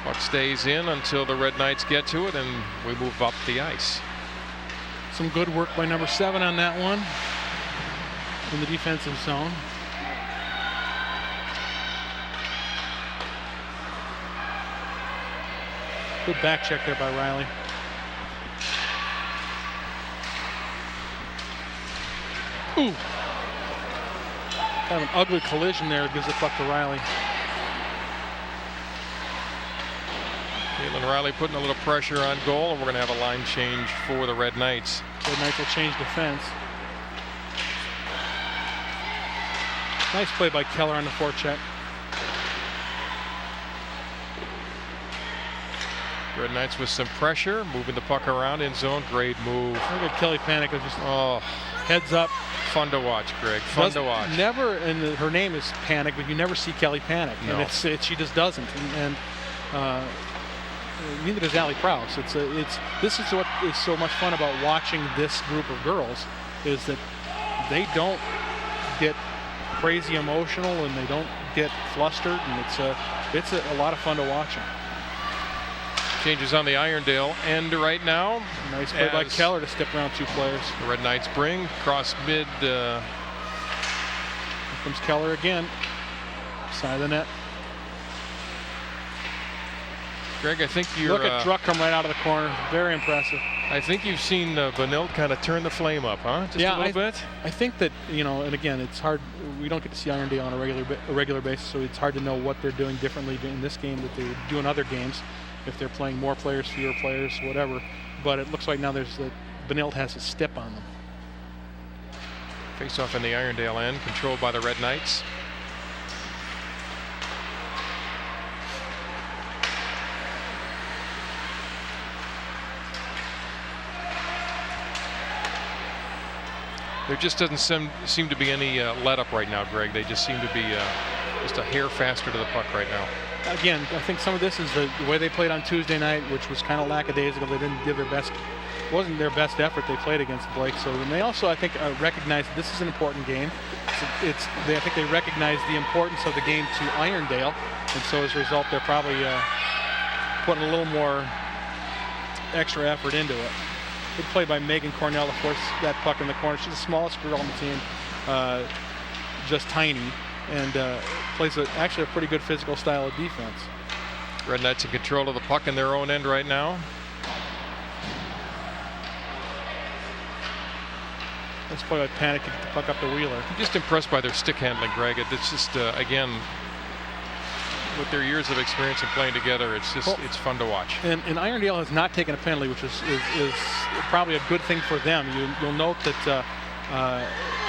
Puck stays in until the Red Knights get to it, and we move up the ice. Some good work by number 7 on that one in the defensive zone. Good back check there by Riley. Ooh. Kind of an ugly collision there. Gives the puck to Riley. Caitlin Riley putting a little pressure on goal, and we're going to have a line change for the Red Knights. Red Knights will change defense. Nice play by Keller on the forecheck. Red Knights with some pressure, moving the puck around in zone. Great move. Look at Kelly Panic. Just heads up. Fun to watch, Greg. Fun to watch. Never, and her name is Panic, but you never see Kelly Panic. No. And she just doesn't. And neither does Allie Prowse. This is what is so much fun about watching this group of girls, is that they don't get crazy emotional and they don't get flustered, and it's a lot of fun to watch them. Changes on the Irondale end right now. Nice play by Keller to step around 2 players. The Red Knights bring cross mid. Here comes Keller again. Side of the net. Greg, I think you're... Look at Druck come right out of the corner. Very impressive. I think you've seen Benilde kind of turn the flame up, huh? Just a little bit? I think that, and again, it's hard. We don't get to see Irondale on a regular basis, so it's hard to know what they're doing differently in this game that they do in other games. If they're playing more players, fewer players, whatever. But it looks like now Benilde has a step on them. Face off in the Irondale end, controlled by the Red Knights. There just doesn't seem to be any let up right now, Greg. They just seem to be just a hair faster to the puck right now. Again, I think some of this is the way they played on Tuesday night, which was kind of lackadaisical. They didn't give their best. Wasn't their best effort they played against Blake. So and they also, I think, recognize this is an important game. I think they recognize the importance of the game to Irondale, and so as a result, they're probably putting a little more extra effort into it. Good play by Megan Cornell to force that puck in the corner. She's the smallest girl on the team, just tiny, and plays actually a pretty good physical style of defense. Red Knights in control of the puck in their own end right now. Let's play with Panic to get the puck up to Wheeler. I'm just impressed by their stick handling, Greg. It's just, again, with their years of experience and playing together, it's just it's fun to watch. And Irondale has not taken a penalty, which is probably a good thing for them. You'll note that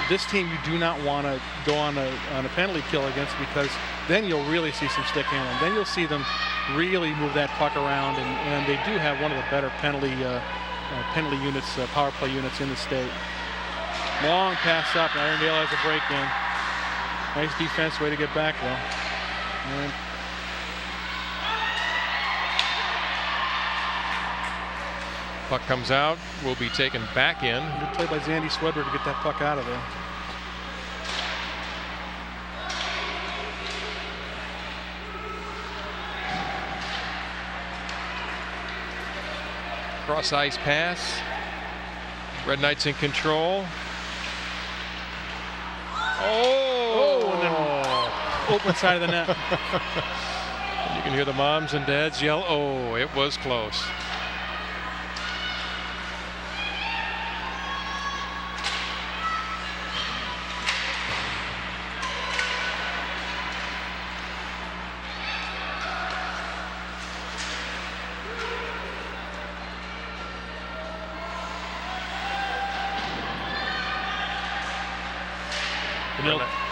this team you do not want to go on a penalty kill against, because then you'll really see some stick handling. Then you'll see them really move that puck around, and they do have one of the better penalty units, power play units in the state. Long pass up, and Irondale has a break in. Nice defense, way to get back though. And puck comes out, will be taken back in. good play by Zandy Swedberg to get that puck out of there. Cross ice pass. Red Knights in control. Oh! And then open side of the net. And you can hear the moms and dads yell, oh, it was close.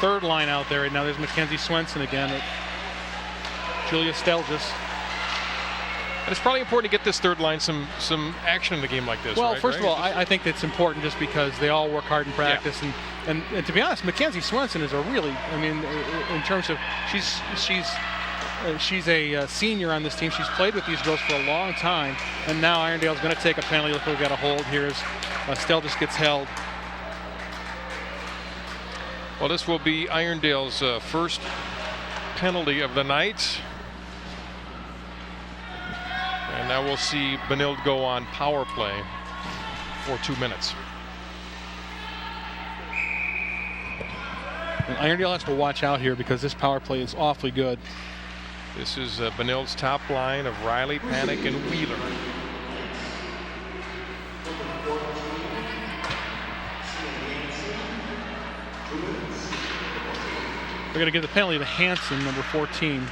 Third line out there right now. There's Mackenzie Swenson again. Julia Stelgis. And it's probably important to get this third line some action in a game like this. Well, right, first Greg? of all, I think it's important just because they all work hard in practice, and to be honest, Mackenzie Swenson is a really, I mean, in terms of she's a senior on this team. She's played with these girls for a long time, and now Irondale's going to take a penalty. Look, we've got a hold here as Stelgis gets held. Well, this will be Irondale's first penalty of the night. And now we'll see Benilde go on power play for 2 minutes. And Irondale has to watch out here because this power play is awfully good. This is Benilde's top line of Riley, Panic, and Wheeler. They're going to give the penalty to Hansen, number 14.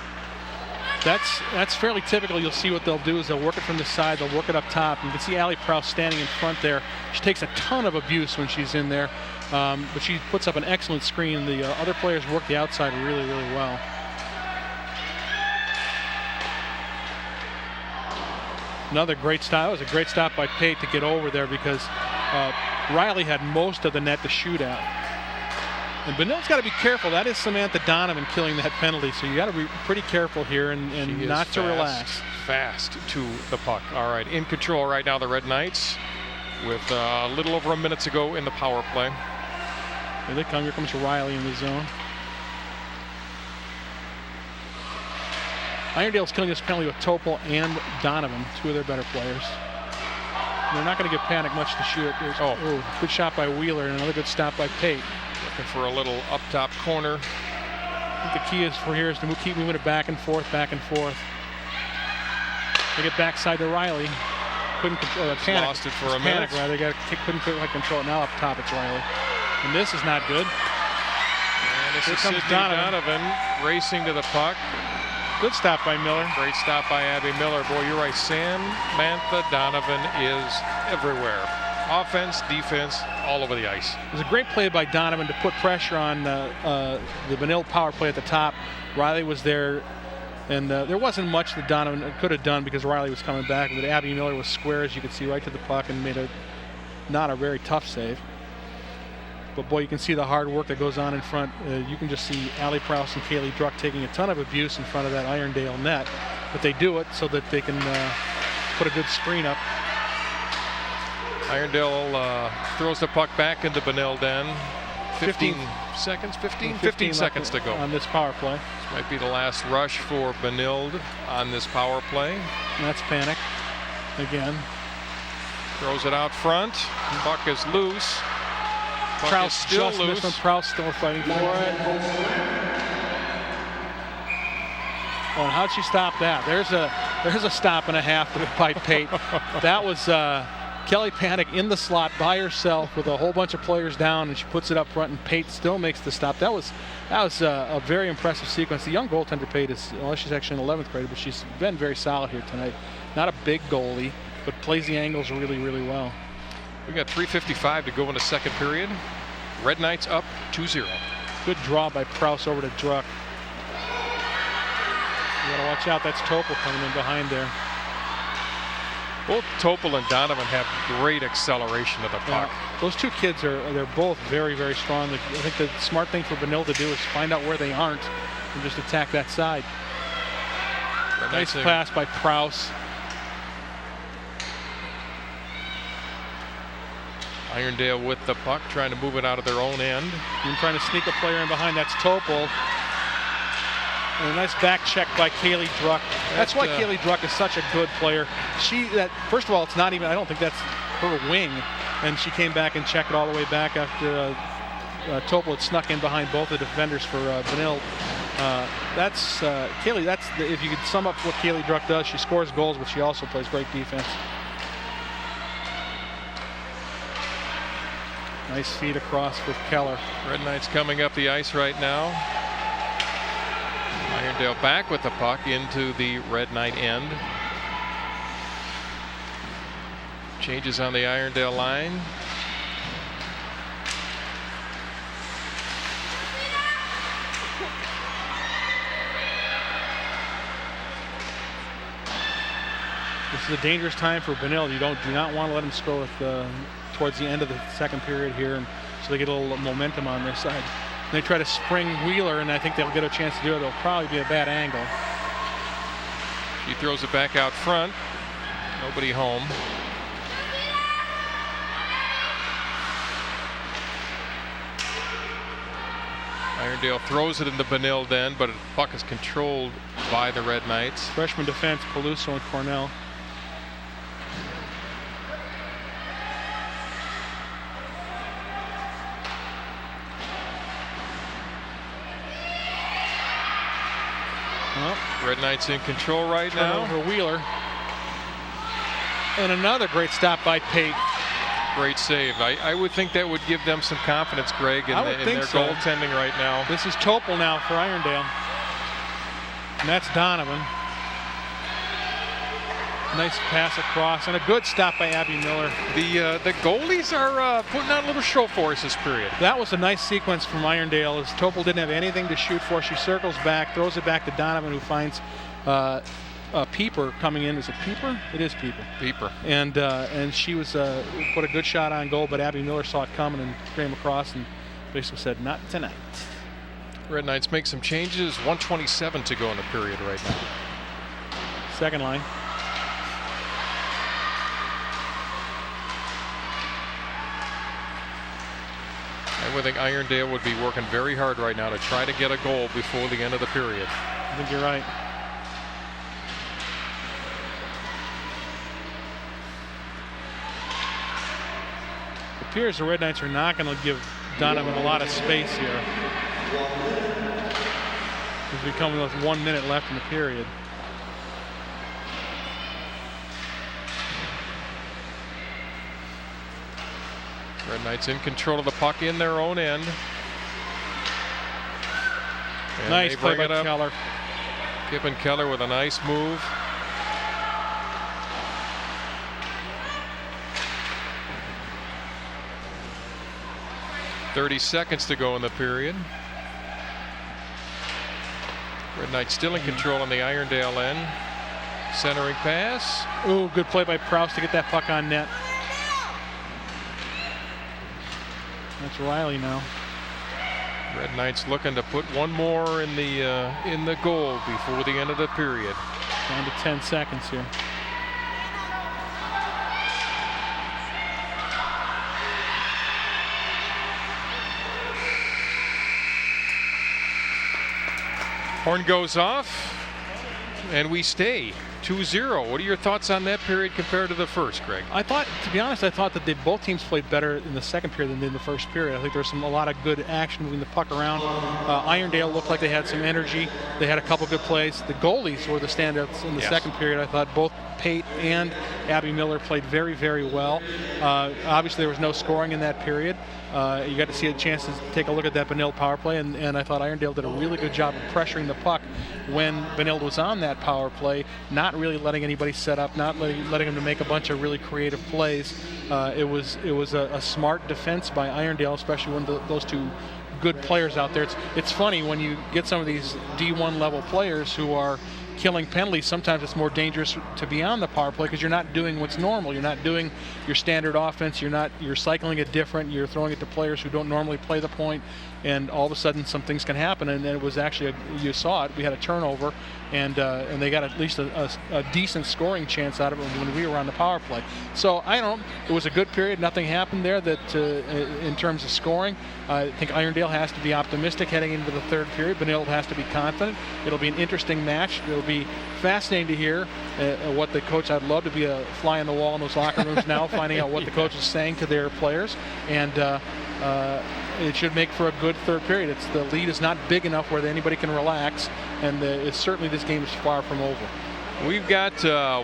That's fairly typical. You'll see what they'll do is they'll work it from the side, they'll work it up top. You can see Allie Prowse standing in front there. She takes a ton of abuse when she's in there, but she puts up an excellent screen. The other players work the outside really, really well. Another great stop. That was a great stop by Pate to get over there because Riley had most of the net to shoot at. And Benilde's got to be careful. That is Samantha Donovan killing that penalty, so you got to be pretty careful here and not to relax. Fast to the puck. All right, in control right now, the Red Knights, with a little over a minute to go in the power play. Here they come. Here comes Riley in the zone. Irondale's killing this penalty with Topol and Donovan, two of their better players. And they're not going to give Panic much to shoot. Good shot by Wheeler and another good stop by Pate. Looking for a little up top corner. I think the key is to keep moving it back and forth, back and forth. They get backside to Riley. Couldn't control Panic. Lost it for a minute. Riley couldn't control it. Now up top it's Riley. And this is not good. And this Here is comes Sydney Donovan racing to the puck. Good stop by Miller. Great stop by Abby Miller. Boy, you're right. Samantha Donovan is everywhere. Offense, defense, all over the ice. It was a great play by Donovan to put pressure on the Benilde power play at the top. Riley was there, and there wasn't much that Donovan could have done because Riley was coming back, but Abby Miller was square, as you could see, right to the puck and made not a very tough save. But boy, you can see the hard work that goes on in front. You can just see Allie Prowse and Kaylee Druck taking a ton of abuse in front of that Irondale net. But they do it so that they can put a good screen up. Irondale throws the puck back into Benilde end. 15 seconds to go on this power play. This might be the last rush for Benilde on this power play. And that's panic again. Throws it out front. Puck is loose. Puck Prowse is still just loose. missed him. Prowse still fighting for it. Oh, and how'd she stop that? There's a stop and a half by Pate. That was Kelly Panic in the slot by herself with a whole bunch of players down, and she puts it up front, and Pate still makes the stop. That was a very impressive sequence. The young goaltender Pate she's actually in 11th grade, but she's been very solid here tonight. Not a big goalie, but plays the angles really, really well. We got 3:55 to go in the second period. Red Knights up 2-0. Good draw by Prowse over to Druck. You gotta watch out. That's Topel coming in behind there. Both Topel and Donovan have great acceleration of the puck. Those two kids they're both very, very strong. I think the smart thing for Benilde to do is find out where they aren't and just attack that side. Nice pass by Prowse. Irondale with the puck, trying to move it out of their own end. And trying to sneak a player in behind. That's Topel. And a nice back check by Kaylee Druck. That's why Kaylee Druck is such a good player. First of all, it's not even, I don't think that's her wing. And she came back and checked it all the way back after Topel had snuck in behind both the defenders for Benilde. That's Kaylee. If you could sum up what Kaylee Druck does, she scores goals, but she also plays great defense. Nice feed across for Keller. Red Knights coming up the ice right now. Irondale back with the puck into the Red Knight end. Changes on the Irondale line. This is a dangerous time for Benilde. You do not want to let them score towards the end of the second period here, and so they get a little momentum on their side. They try to spring Wheeler, and I think they'll get a chance to do it. It'll probably be a bad angle. He throws it back out front. Nobody home. Irondale throws it in the Benilde end, but the puck is controlled by the Red Knights. Freshman defense, Peluso and Cornell. Red Knights in control right now. Over Wheeler. And another great stop by Pate. Great save. I would think that would give them some confidence, Greg, in their goaltending right now. This is Topel now for Irondale. And that's Donovan. Nice pass across, and a good stop by Abby Miller. The goalies are putting on a little show for us this period. That was a nice sequence from Irondale, as Topel didn't have anything to shoot for. She circles back, throws it back to Donovan, who finds Pieper coming in. Is it Pieper? It is Pieper. Pieper. And she was put a good shot on goal, but Abby Miller saw it coming and came across and basically said, "Not tonight." Red Knights make some changes. 1:27 to go in the period right now. Second line. I would think Irondale would be working very hard right now to try to get a goal before the end of the period. I think you're right. It appears the Red Knights are not going to give Donovan a lot of space here, as we come with 1 minute left in the period. Red Knights in control of the puck in their own end. And nice play by Keller. Kip and Keller with a nice move. .30 seconds to go in the period. Red Knights still in control on the Irondale end. Centering pass. Ooh, good play by Prowse to get that puck on net. That's Riley now. Red Knights looking to put one more in the goal before the end of the period. Down to 10 seconds here. Horn goes off, and we stay 2-0. What are your thoughts on that period compared to the first, Greg? I thought, to be honest, that both teams played better in the second period than in the first period. I think there was a lot of good action moving the puck around. Irondale looked like they had some energy. They had a couple good plays. The goalies were the standouts in the second period. I thought both Pate and Abby Miller played very, very well. Obviously, there was no scoring in that period. You got to see a chance to take a look at that Benilde power play, and I thought Irondale did a really good job of pressuring the puck when Benilde was on that power play, not really letting anybody set up, not letting them to make a bunch of really creative plays. It was a smart defense by Irondale, especially when those two good players out there. It's funny when you get some of these D1 level players who are killing penalties. Sometimes it's more dangerous to be on the power play because you're not doing what's normal. You're not doing your standard offense. You're cycling it different. You're throwing it to players who don't normally play the point, and all of a sudden some things can happen. And it was actually you saw it. We had a turnover, and they got at least a decent scoring chance out of it when we were on the power play. So it was a good period. Nothing happened there that in terms of scoring. I think Irondale has to be optimistic heading into the third period. Benilde has to be confident. It'll be an interesting match. It'll be fascinating to hear what the coach. I'd love to be a fly on the wall in those locker rooms now, finding out what the coach is saying to their players, and it should make for a good third period. The lead is not big enough where anybody can relax, and certainly this game is far from over. We've got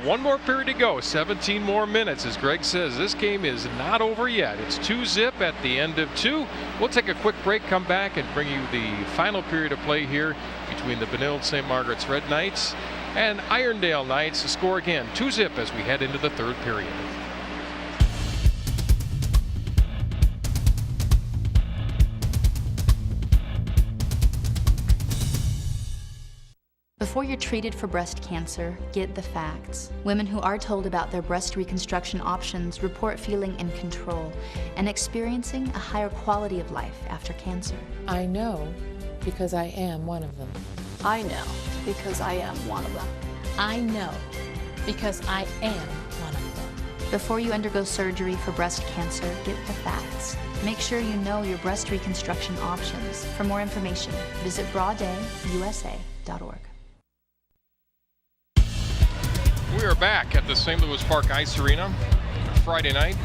one more period to go, 17 more minutes. As Greg says, this game is not over yet. It's 2-0 at the end of 2. We'll take a quick break, come back, and bring you the final period of play here between the Benilde St. Margaret's Red Knights and Irondale Knights. The score again, 2-0 as we head into the third period. Before you're treated for breast cancer, get the facts. Women who are told about their breast reconstruction options report feeling in control and experiencing a higher quality of life after cancer. I know because I am one of them. I know because I am one of them. I know because I am one of them. Before you undergo surgery for breast cancer, get the facts. Make sure you know your breast reconstruction options. For more information, visit broaddayusa.org. We are back at the St. Louis Park Ice Arena Friday night.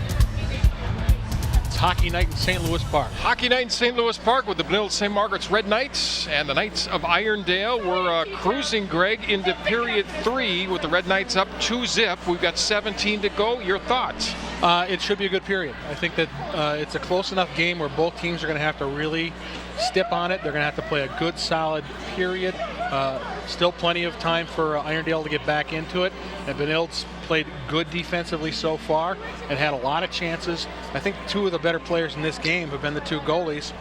It's hockey night in St. Louis Park. Hockey night in St. Louis Park with the Benilde St. Margaret's Red Knights and the Knights of Irondale. We're cruising, Greg, into period 3 with the Red Knights up 2-0. We've got 17 to go. Your thoughts? It should be a good period. I think that it's a close enough game where both teams are going to have to really step on it. They're going to have to play a good, solid period. Still plenty of time for Irondale to get back into it. And Benilde's played good defensively so far and had a lot of chances. I think two of the better players in this game have been the two goalies.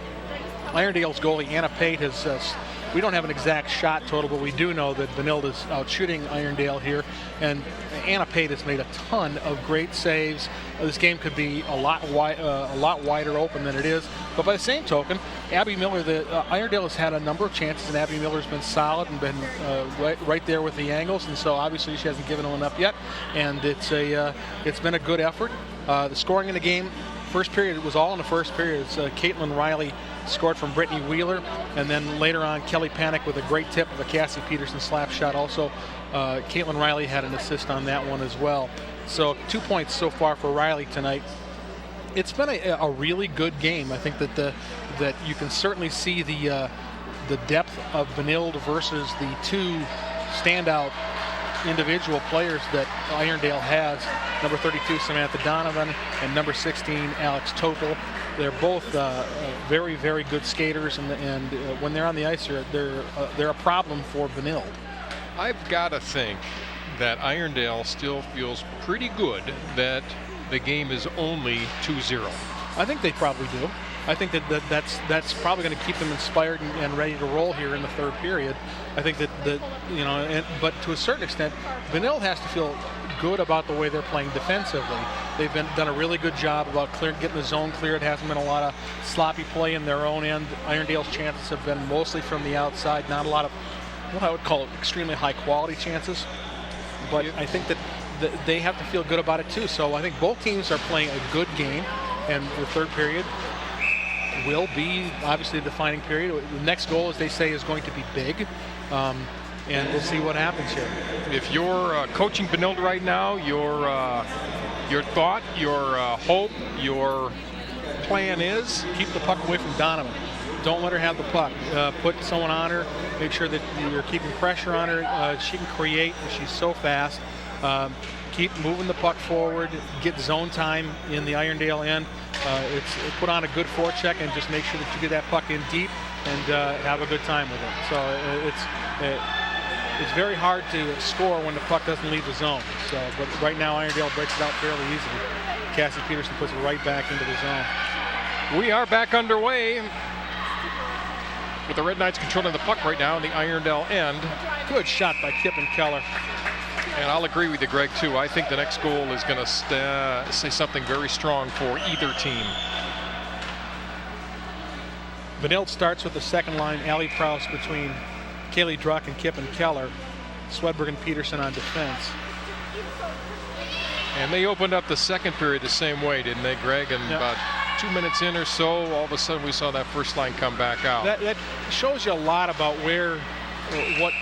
Irondale's goalie, Anna Pate, has we don't have an exact shot total, but we do know that Benilde is out shooting Irondale here. And Anna Pate has made a ton of great saves. This game could be a lot wider open than it is. But by the same token, Abby Miller, Irondale has had a number of chances, and Abby Miller's been solid and been right there with the angles. And so obviously she hasn't given one up yet. And it's been a good effort. The scoring in the game, first period, it was all in the first period. It's Caitlin Riley scored from Brittany Wheeler, and then later on Kelly Panic with a great tip of a Cassie Peterson slap shot. Also, Caitlin Riley had an assist on that one as well. So 2 points so far for Riley tonight. It's been a really good game. I think that you can certainly see the depth of Benilde versus the two standout individual players that Irondale has, number 32 Samantha Donovan and number 16 Alex Total. They're both very, very good skaters, and when they're on the ice, they're a problem for Benilde. I've got to think that Irondale still feels pretty good that the game is only 2-0. I think they probably do. I think that's probably going to keep them inspired and ready to roll here in the third period. I think that but to a certain extent, Benilde has to feel good about the way they're playing defensively. They've done a really good job about getting the zone cleared. It hasn't been a lot of sloppy play in their own end. Irondale's chances have been mostly from the outside, not a lot of what I would call extremely high quality chances. But I think that they have to feel good about it too. So I think both teams are playing a good game, and the third period will be obviously the defining period. The next goal, as they say, is going to be big, and we'll see what happens here. If you're coaching Benilde right now, your thought, your hope, your plan is keep the puck away from Donovan. Don't let her have the puck. Put someone on her. Make sure that you're keeping pressure on her. She can create. She's so fast. Keep moving the puck forward. Get zone time in the Irondale end. Put on a good forecheck and just make sure that you get that puck in deep and have a good time with it. So it's very hard to score when the puck doesn't leave the zone. So, but right now Irondale breaks it out fairly easily. Cassie Peterson puts it right back into the zone. We are back underway with the Red Knights controlling the puck right now in the Irondale end. Good shot by Kip and Keller. And I'll agree with you, Greg, too. I think the next goal is going to say something very strong for either team. Benilde starts with the second line, Allie Prouse between Kaylee Druck and Kip and Keller. Swedberg and Peterson on defense. And they opened up the second period the same way, didn't they, Greg? And about 2 minutes in or so, all of a sudden we saw that first line come back out. That shows you a lot about what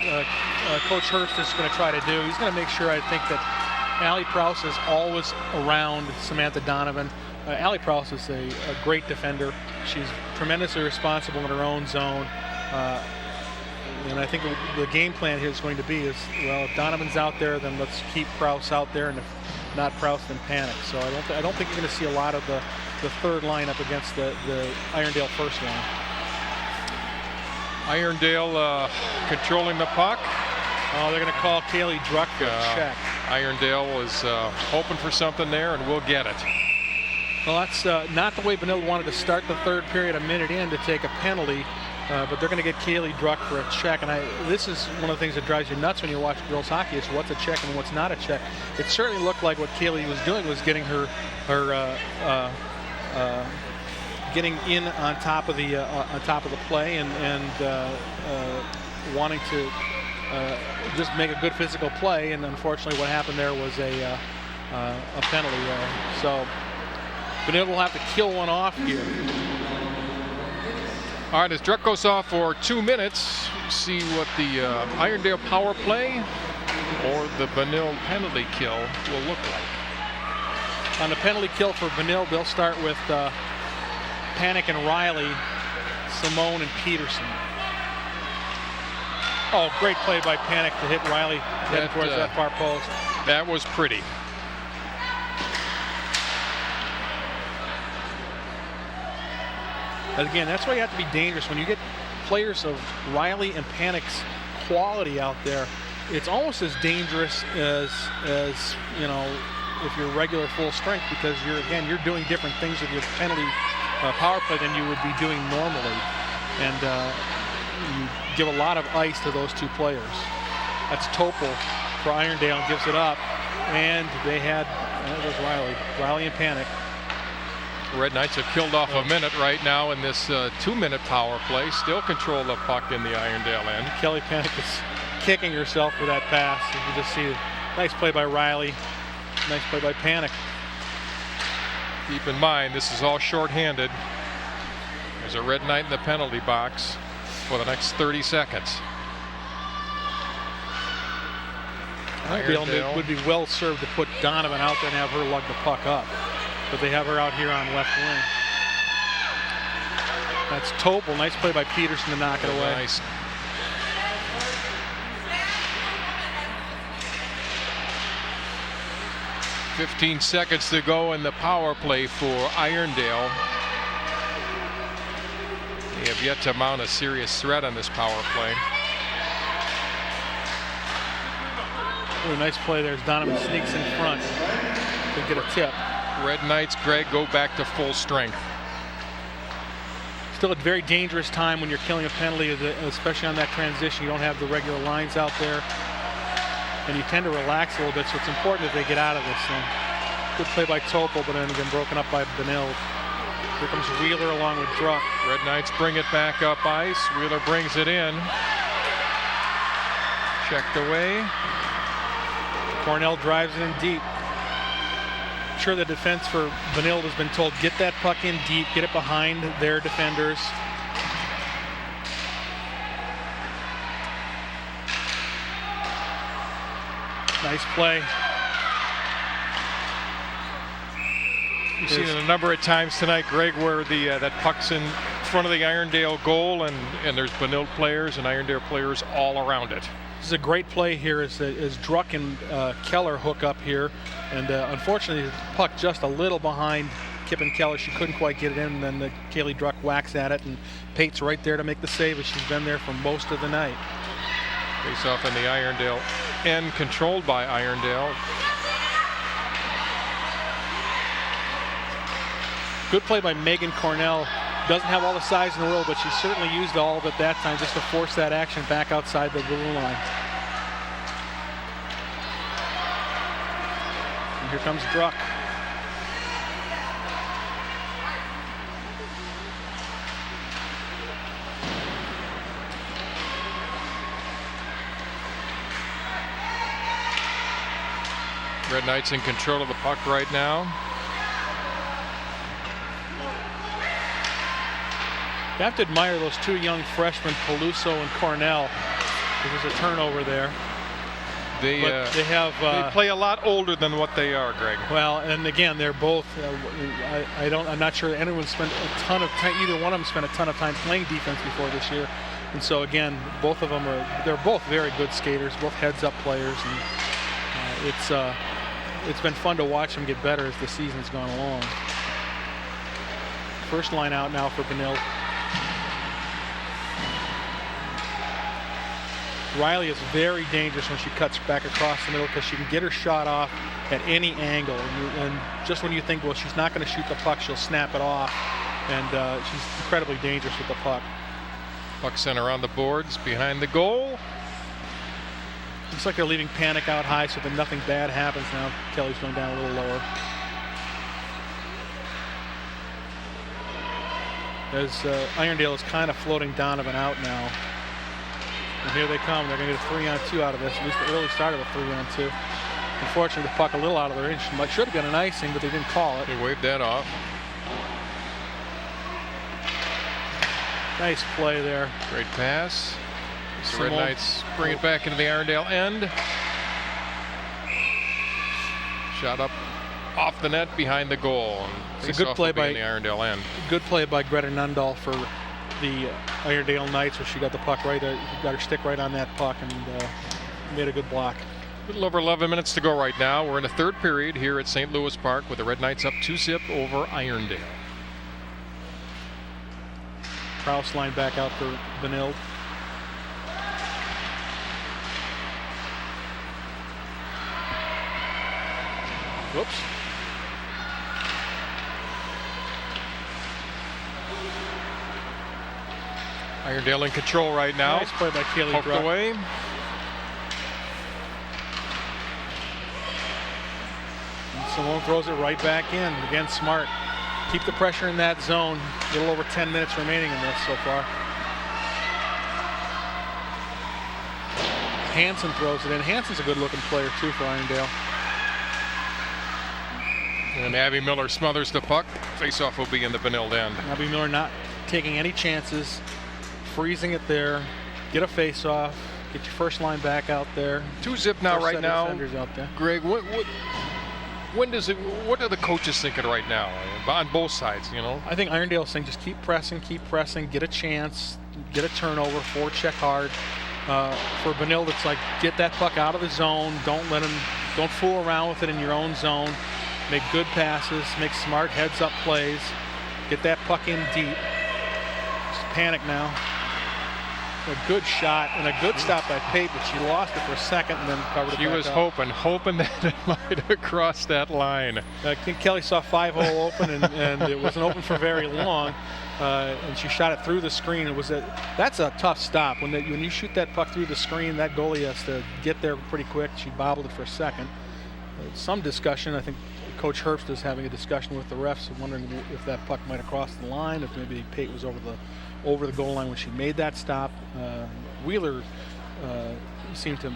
Coach Hurst is going to try to do. He's going to make sure, I think, that Allie Prouse is always around Samantha Donovan. Allie Prouse is a great defender. She's tremendously responsible in her own zone. And I think the game plan here is going to be well, if Donovan's out there, then let's keep Prouse out there, and if not Prouse, then panic. So I don't think you're going to see a lot of the third line up against the Irondale first line. Irondale controlling the puck. Oh, they're going to call Kaylee Druck for a check. Irondale is hoping for something there, and we'll get it. Well, that's not the way Benilde wanted to start the third period, a minute in, to take a penalty. But they're going to get Kaylee Druck for a check. And this is one of the things that drives you nuts when you watch girls hockey, is what's a check and what's not a check. It certainly looked like what Kaylee was doing was getting her getting in on top of the play and wanting to just make a good physical play. And unfortunately, what happened there was a penalty. So Benilde will have to kill one off here. All right, as Druck goes off for 2 minutes, see what the Irondale power play or the Benilde penalty kill will look like. On the penalty kill for Benilde, they'll start with Panic and Riley, Simone and Peterson. Oh, great play by Panic to hit Riley heading towards that far post. That was pretty. And again, that's why you have to be dangerous. When you get players of Riley and Panic's quality out there, it's almost as dangerous as you know, if you're regular full strength, because you're doing different things with your penalty power play than you would be doing normally, and you give a lot of ice to those two players. That's Topol for Irondale, and gives it up, and they had Riley and Panic. Red Knights have killed off a minute right now in this 2-minute power play. Still control the puck in the Irondale end. Kelly Panic is kicking herself for that pass. You can just see nice play by Riley, nice play by Panic. Keep in mind, this is all shorthanded. There's a Red Knight in the penalty box for the next 30 seconds. Irondale would be well served to put Donovan out there and have her lug the puck up. But they have her out here on left wing. That's Topol. Nice play by Peterson to knock it away. Nice. .15 seconds to go in the power play for Irondale. They have yet to mount a serious threat on this power play. Ooh, nice play there as Donovan sneaks in front to get a tip. Red Knights, Greg, go back to full strength. Still a very dangerous time when you're killing a penalty, especially on that transition. You don't have the regular lines out there, and you tend to relax a little bit, so it's important that they get out of this thing. Good play by Topol, but then again broken up by Benilde. Here comes Wheeler along with Druck. Red Knights bring it back up ice. Wheeler brings it in. Checked away. Cornell drives it in deep. I'm sure the defense for Benilde has been told, get that puck in deep, get it behind their defenders. Nice play. You've seen it a number of times tonight, Greg, where that puck's in front of the Irondale goal, and there's Benilde players and Irondale players all around it. This is a great play here as Druck and Keller hook up here, and unfortunately the puck just a little behind Kip and Keller. She couldn't quite get it in, and then Kaylee Druck whacks at it, and Pate's right there to make the save, as she's been there for most of the night. Face off in the Irondale end, controlled by Irondale. Good play by Megan Cornell. Doesn't have all the size in the world, but she certainly used all of it that time just to force that action back outside the blue line. And here comes Druck. Red Knights in control of the puck right now. You have to admire those two young freshmen, Peluso and Cornell. There's a turnover there. They play a lot older than what they are, Greg. Well, and again, they're both. I'm not sure anyone spent a ton of time. Either one of them spent a ton of time playing defense before this year, and so again, both of them they're both very good skaters, both heads-up players, and it's been fun to watch them get better as the season's gone along. First line out now for Benilde. Riley is very dangerous when she cuts back across the middle because she can get her shot off at any angle. And just when you think, well, she's not going to shoot the puck, she'll snap it off. And she's incredibly dangerous with the puck. Puck center on the boards behind the goal. Looks like they're leaving Panic out high so that nothing bad happens now. Kelly's going down a little lower. As Irondale is kind of floating Donovan out now. And here they come. They're going to get a 3-on-2 out of this. At least the early start of a 3-on-2. Unfortunately, the puck a little out of their inch. Should have been an icing, but they didn't call it. They waved that off. Nice play there. Great pass. The Red Knights bring it back into the Irondale end. Shot up off the net behind the goal. It's a good play by the Irondale end. Good play by Greta Nundahl for the Irondale Knights, where she got the puck right, got her stick right on that puck, and made a good block. A little over 11 minutes to go right now. We're in the third period here at St. Louis Park with the Red Knights up 2-0 over Irondale. Kraus line back out for Benilde. Whoops. Irondale in control right now. Nice play by Kaylee Poked Druck. away. And Simone throws it right back in. Again, smart. Keep the pressure in that zone. A little over 10 minutes remaining in this so far. Hansen throws it in. Hansen's a good-looking player, too, for Irondale. And Abby Miller smothers the puck. Face-off will be in the Benilde end. Abby Miller not taking any chances. Freezing it there. Get a face-off. Get your first line back out there. 2-0 now, right now. Out there. Greg, what are the coaches thinking right now on both sides, you know? I think Irondale's saying just keep pressing, get a chance, get a turnover, forecheck hard. For Benilde, it's like get that puck out of the zone. Don't fool around with it in your own zone. Make good passes, make smart heads-up plays. Get that puck in deep. Just panic now. a good shot and a good stop by Pate, but she lost it for a second and then covered it She back was up. hoping that it might have crossed that line. I think Kelly saw 5-hole open, and it wasn't open for very long, and she shot it through the screen. That's a tough stop. When you shoot that puck through the screen, that goalie has to get there pretty quick. She bobbled it for a second. Some discussion. I think Coach Herbst is having a discussion with the refs, wondering if that puck might have crossed the line, if maybe Pate was over the goal line when she made that stop. Wheeler seemed to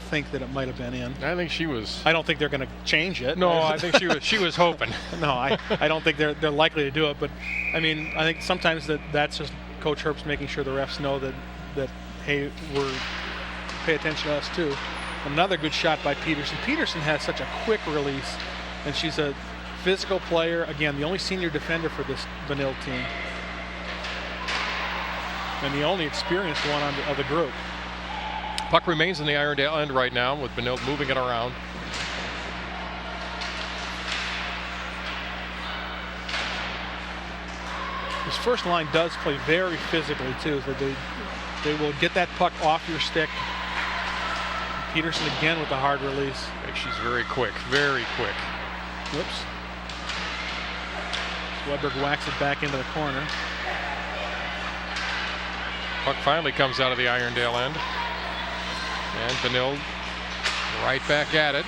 think that it might have been in. I think she was. I don't think they're going to change it. No, I think she was hoping. No, I don't think they're likely to do it. But I mean, I think sometimes that's just Coach Herbst making sure the refs know that hey, pay attention to us too. Another good shot by Peterson. Peterson has such a quick release, and she's a physical player. Again, the only senior defender for this Benilde team, and the only experienced one of the group. Puck remains in the Irondale end right now, with Benilde moving it around. This first line does play very physically too. So they will get that puck off your stick. Peterson again with the hard release. She's very quick, very quick. Whoops. Swedberg whacks it back into the corner. Puck finally comes out of the Irondale end. And Benilde right back at it.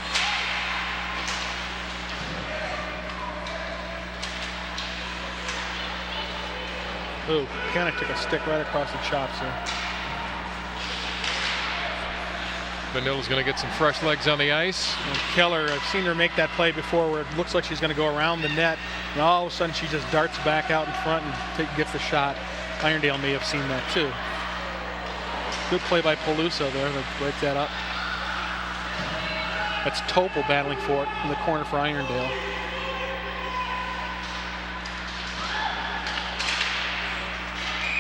Ooh, kind of took a stick right across the chops there. Benilde's going to get some fresh legs on the ice. And Keller, I've seen her make that play before where it looks like she's going to go around the net, and all of a sudden she just darts back out in front and gets the shot. Irondale may have seen that too. Good play by Peluso there to break that up. That's Topol battling for it in the corner for Irondale.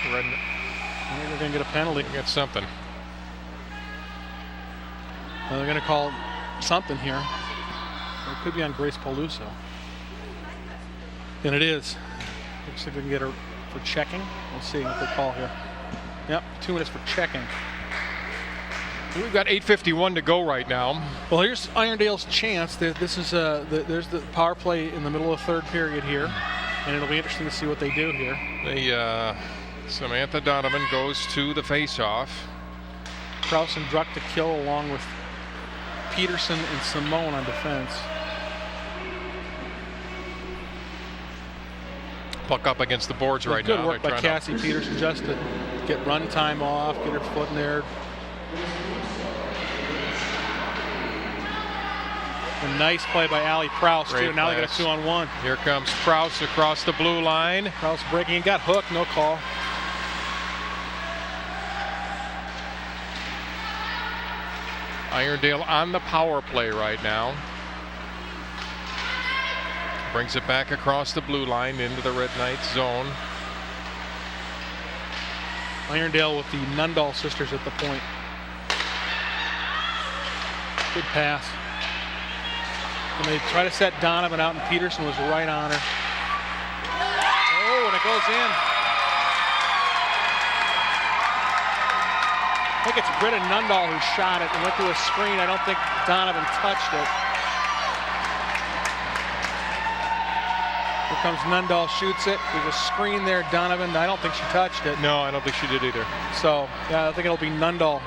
They're going to get a penalty. Get something. They're going to call something here. It could be on Grace Peluso. And it is. Looks like they can get her for checking. We'll see what they call here. Yep, 2 minutes for checking. We've got 8:51 to go right now. Well, here's Irondale's chance. This is there's the power play in the middle of the third period here, and it'll be interesting to see what they do here. Samantha Donovan goes to the face-off. Kraus and Druck to kill, along with Peterson and Simone on defense. Puck up against the boards right now. Good work by Cassie Peterson just to get run time off, get her foot in there. A nice play by Allie Prouse too. Now they got a 2-on-1. Here comes Prouse across the blue line. Prouse breaking and got hooked, no call. Irondale on the power play right now. Brings it back across the blue line into the Red Knights zone. Irondale with the Nundahl sisters at the point. Good pass. And they try to set Donovan out, and Peterson was right on her. Oh, and it goes in. I think it's Britta Nundahl who shot it and went through a screen. I don't think Donovan touched it. Here comes Nundahl, shoots it. There's a screen there, Donovan. I don't think she touched it. No, I don't think she did either. So, yeah, I think it'll be Nundahl.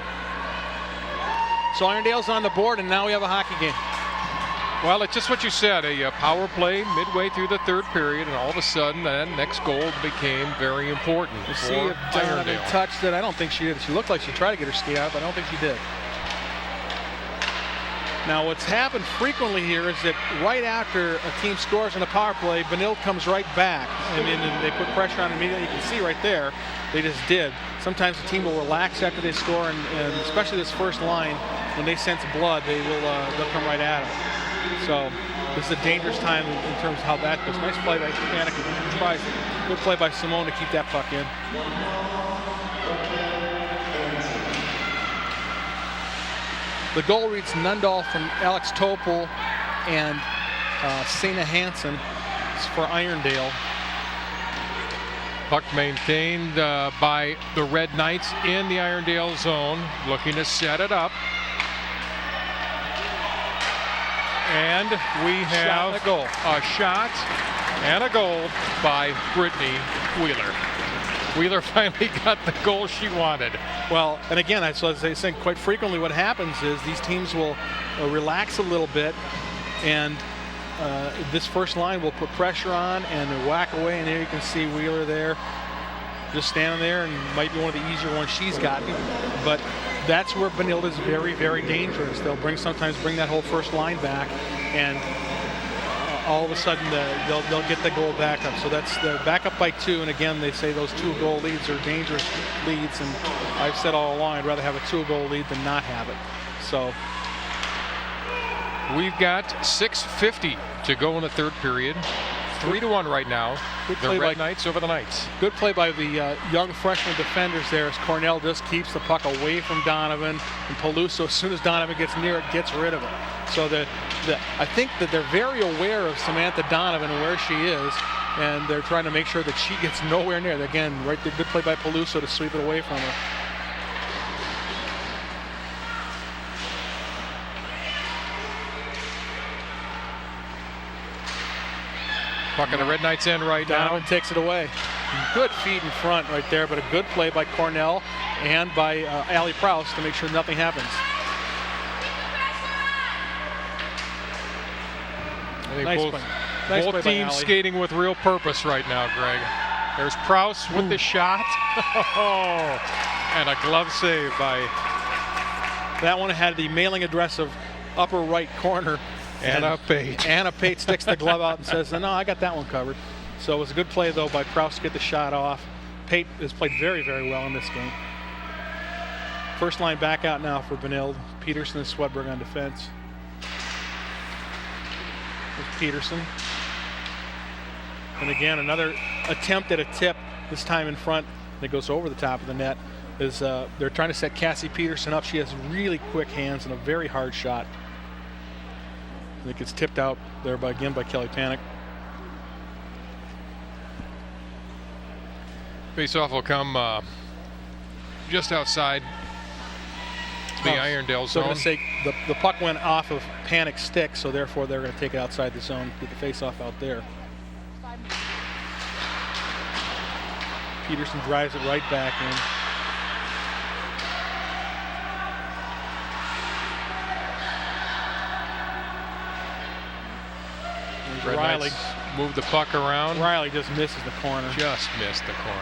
So Irondale's on the board, and now we have a hockey game. Well, it's just what you said, a power play midway through the third period, and all of a sudden that next goal became very important. We'll see if Donovan touched it. I don't think she did. She looked like she tried to get her skate out, but I don't think she did. Now, what's happened frequently here is that right after a team scores on a power play, Benilde comes right back, and they put pressure on immediately. You can see right there, they just did. Sometimes the team will relax after they score, and especially this first line, when they sense blood, they'll come right at it. So this is a dangerous time in terms of how that goes. Nice play by Panik. Good play by Simone to keep that puck in. The goal reads Nundahl from Alex Topol and Sana Hansen. It's for Irondale. Puck maintained by the Red Knights in the Irondale zone, looking to set it up. And we have a shot and a goal by Brittany Wheeler. Wheeler finally got the goal she wanted. Well, and again, as I was saying, quite frequently what happens is these teams will relax a little bit, and this first line will put pressure on and whack away, and there you can see Wheeler there just standing there, and might be one of the easier ones she's gotten. But that's where Benilde is very, very dangerous. They'll sometimes bring that whole first line back, and all of a sudden they'll get the goal back up. So that's the back up by 2, and again, they say those 2-goal leads are dangerous leads, and I've said all along I'd rather have a 2-goal lead than not have it. So we've got 6:50 to go in the third period. 3-1 right now. The Red Knights over the Knights. Good play by the young freshman defenders there, as Cornell just keeps the puck away from Donovan, and Peluso, as soon as Donovan gets near it, gets rid of it. So I think that they're very aware of Samantha Donovan and where she is, and they're trying to make sure that she gets nowhere near. Again, right there, good play by Peluso to sweep it away from her. Puck in the Red Knights end right now. Donovan takes it away. Good feed in front right there, but a good play by Cornell and by Allie Prouse to make sure nothing happens. I think both teams skating with real purpose right now, Greg. There's Prouse with the shot. And a glove save by... That one had the mailing address of upper right corner. Anna Pate. Anna Pate sticks the glove out and says, no, I got that one covered. So it was a good play, though, by Prouse to get the shot off. Pate has played very, very well in this game. First line back out now for Benilde. Peterson and Swedberg on defense. There's Peterson. And again, another attempt at a tip, this time in front, that goes over the top of the net. They're trying to set Cassie Peterson up. She has really quick hands and a very hard shot. It gets tipped out there again by Kelly Panic. Face-off will come just outside the Irondale zone. So I'm going to say the puck went off of Panic's stick, so therefore they're going to take it outside the zone, get the face-off out there. Peterson drives it right back in. Riley moved the puck around. Riley just misses the corner. Just missed the corner.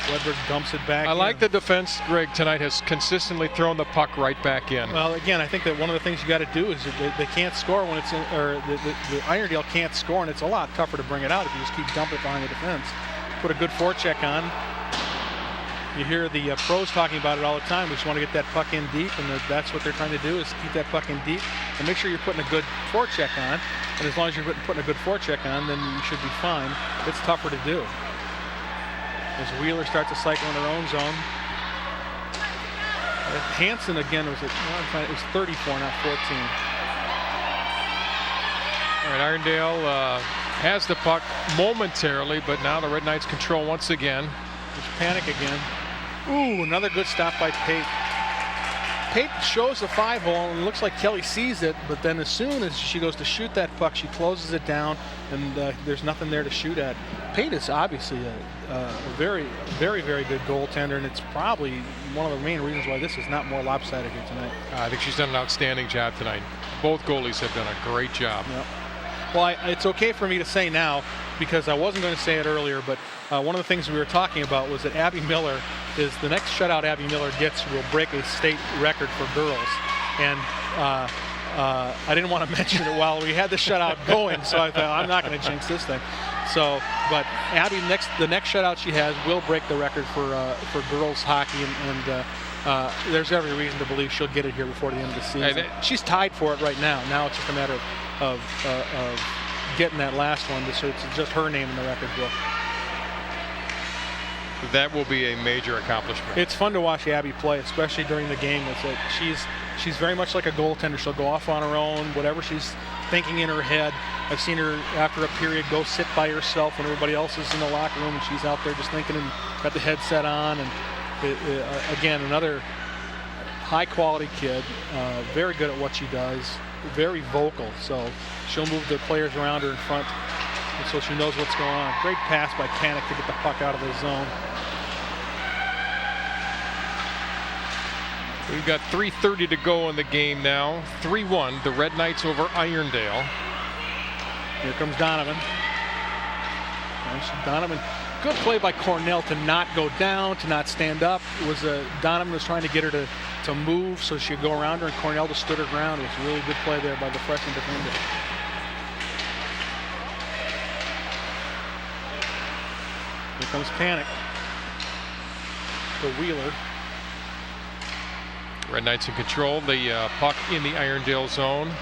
Swedberg dumps it back. I like the defense, Greg, tonight has consistently thrown the puck right back in. Well, again, I think that one of the things you got to do is they can't score when it's in, or the Irondale can't score, and it's a lot tougher to bring it out if you just keep dumping it behind the defense. Put a good forecheck on. You hear the pros talking about it all the time. We just want to get that puck in deep, and that's what they're trying to do, is keep that puck in deep and make sure you're putting a good forecheck on. And as long as you're putting a good forecheck on, then you should be fine. It's tougher to do. As Wheeler starts to cycle in her own zone. Hansen again was it was 34, not 14. All right, Irondale has the puck momentarily, but now the Red Knights control once again. There's Panic again. Ooh, another good stop by Pate. Pate shows the 5-hole, and it looks like Kelly sees it, but then as soon as she goes to shoot that puck, she closes it down, and there's nothing there to shoot at. Pate is obviously a very, very, very good goaltender, and it's probably one of the main reasons why this is not more lopsided here tonight. I think she's done an outstanding job tonight. Both goalies have done a great job. Yep. Well, it's okay for me to say now, because I wasn't going to say it earlier, but one of the things we were talking about was that Abby Miller is the next shutout Abby Miller gets will break a state record for girls. And I didn't want to mention it while we had the shutout going, so I thought I'm not going to jinx this thing. So, but Abby, the next shutout she has will break the record for girls hockey, and there's every reason to believe she'll get it here before the end of the season. She's tied for it right now. Now it's just a matter of getting that last one, so it's just her name in the record book. that will be a major accomplishment. It's fun to watch Abby play, especially during the game. It's like she's very much like a goaltender. She'll go off on her own, whatever she's thinking in her head. I've seen her after a period go sit by herself when everybody else is in the locker room, and she's out there just thinking and got the headset on. And again, another high-quality kid, very good at what she does, very vocal. So she'll move the players around her in front, so she knows what's going on. Great pass by Panic to get the puck out of the zone. We've got 3:30 to go in the game now. 3-1, the Red Knights over Irondale. Here comes Donovan. Donovan, good play by Cornell to not go down, to not stand up. It was Donovan was trying to get her to move so she could go around her, and Cornell just stood her ground. It was a really good play there by the freshman defender. Here comes Panic. The Wheeler. Red Knights in control. The puck in the Irondale zone.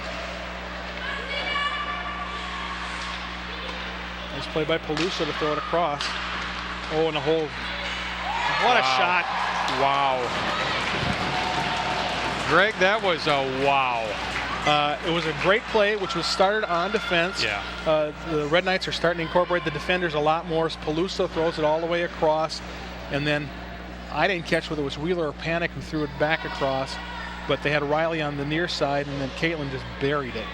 Nice play by Peluso to throw it across. Oh, and a hole. What a shot. Wow. Greg, that was a wow. It was a great play, which was started on defense. Yeah. The Red Knights are starting to incorporate the defenders a lot more as Peluso throws it all the way across. And then I didn't catch whether it was Wheeler or Panic who threw it back across, but they had Riley on the near side, and then Caitlin just buried it.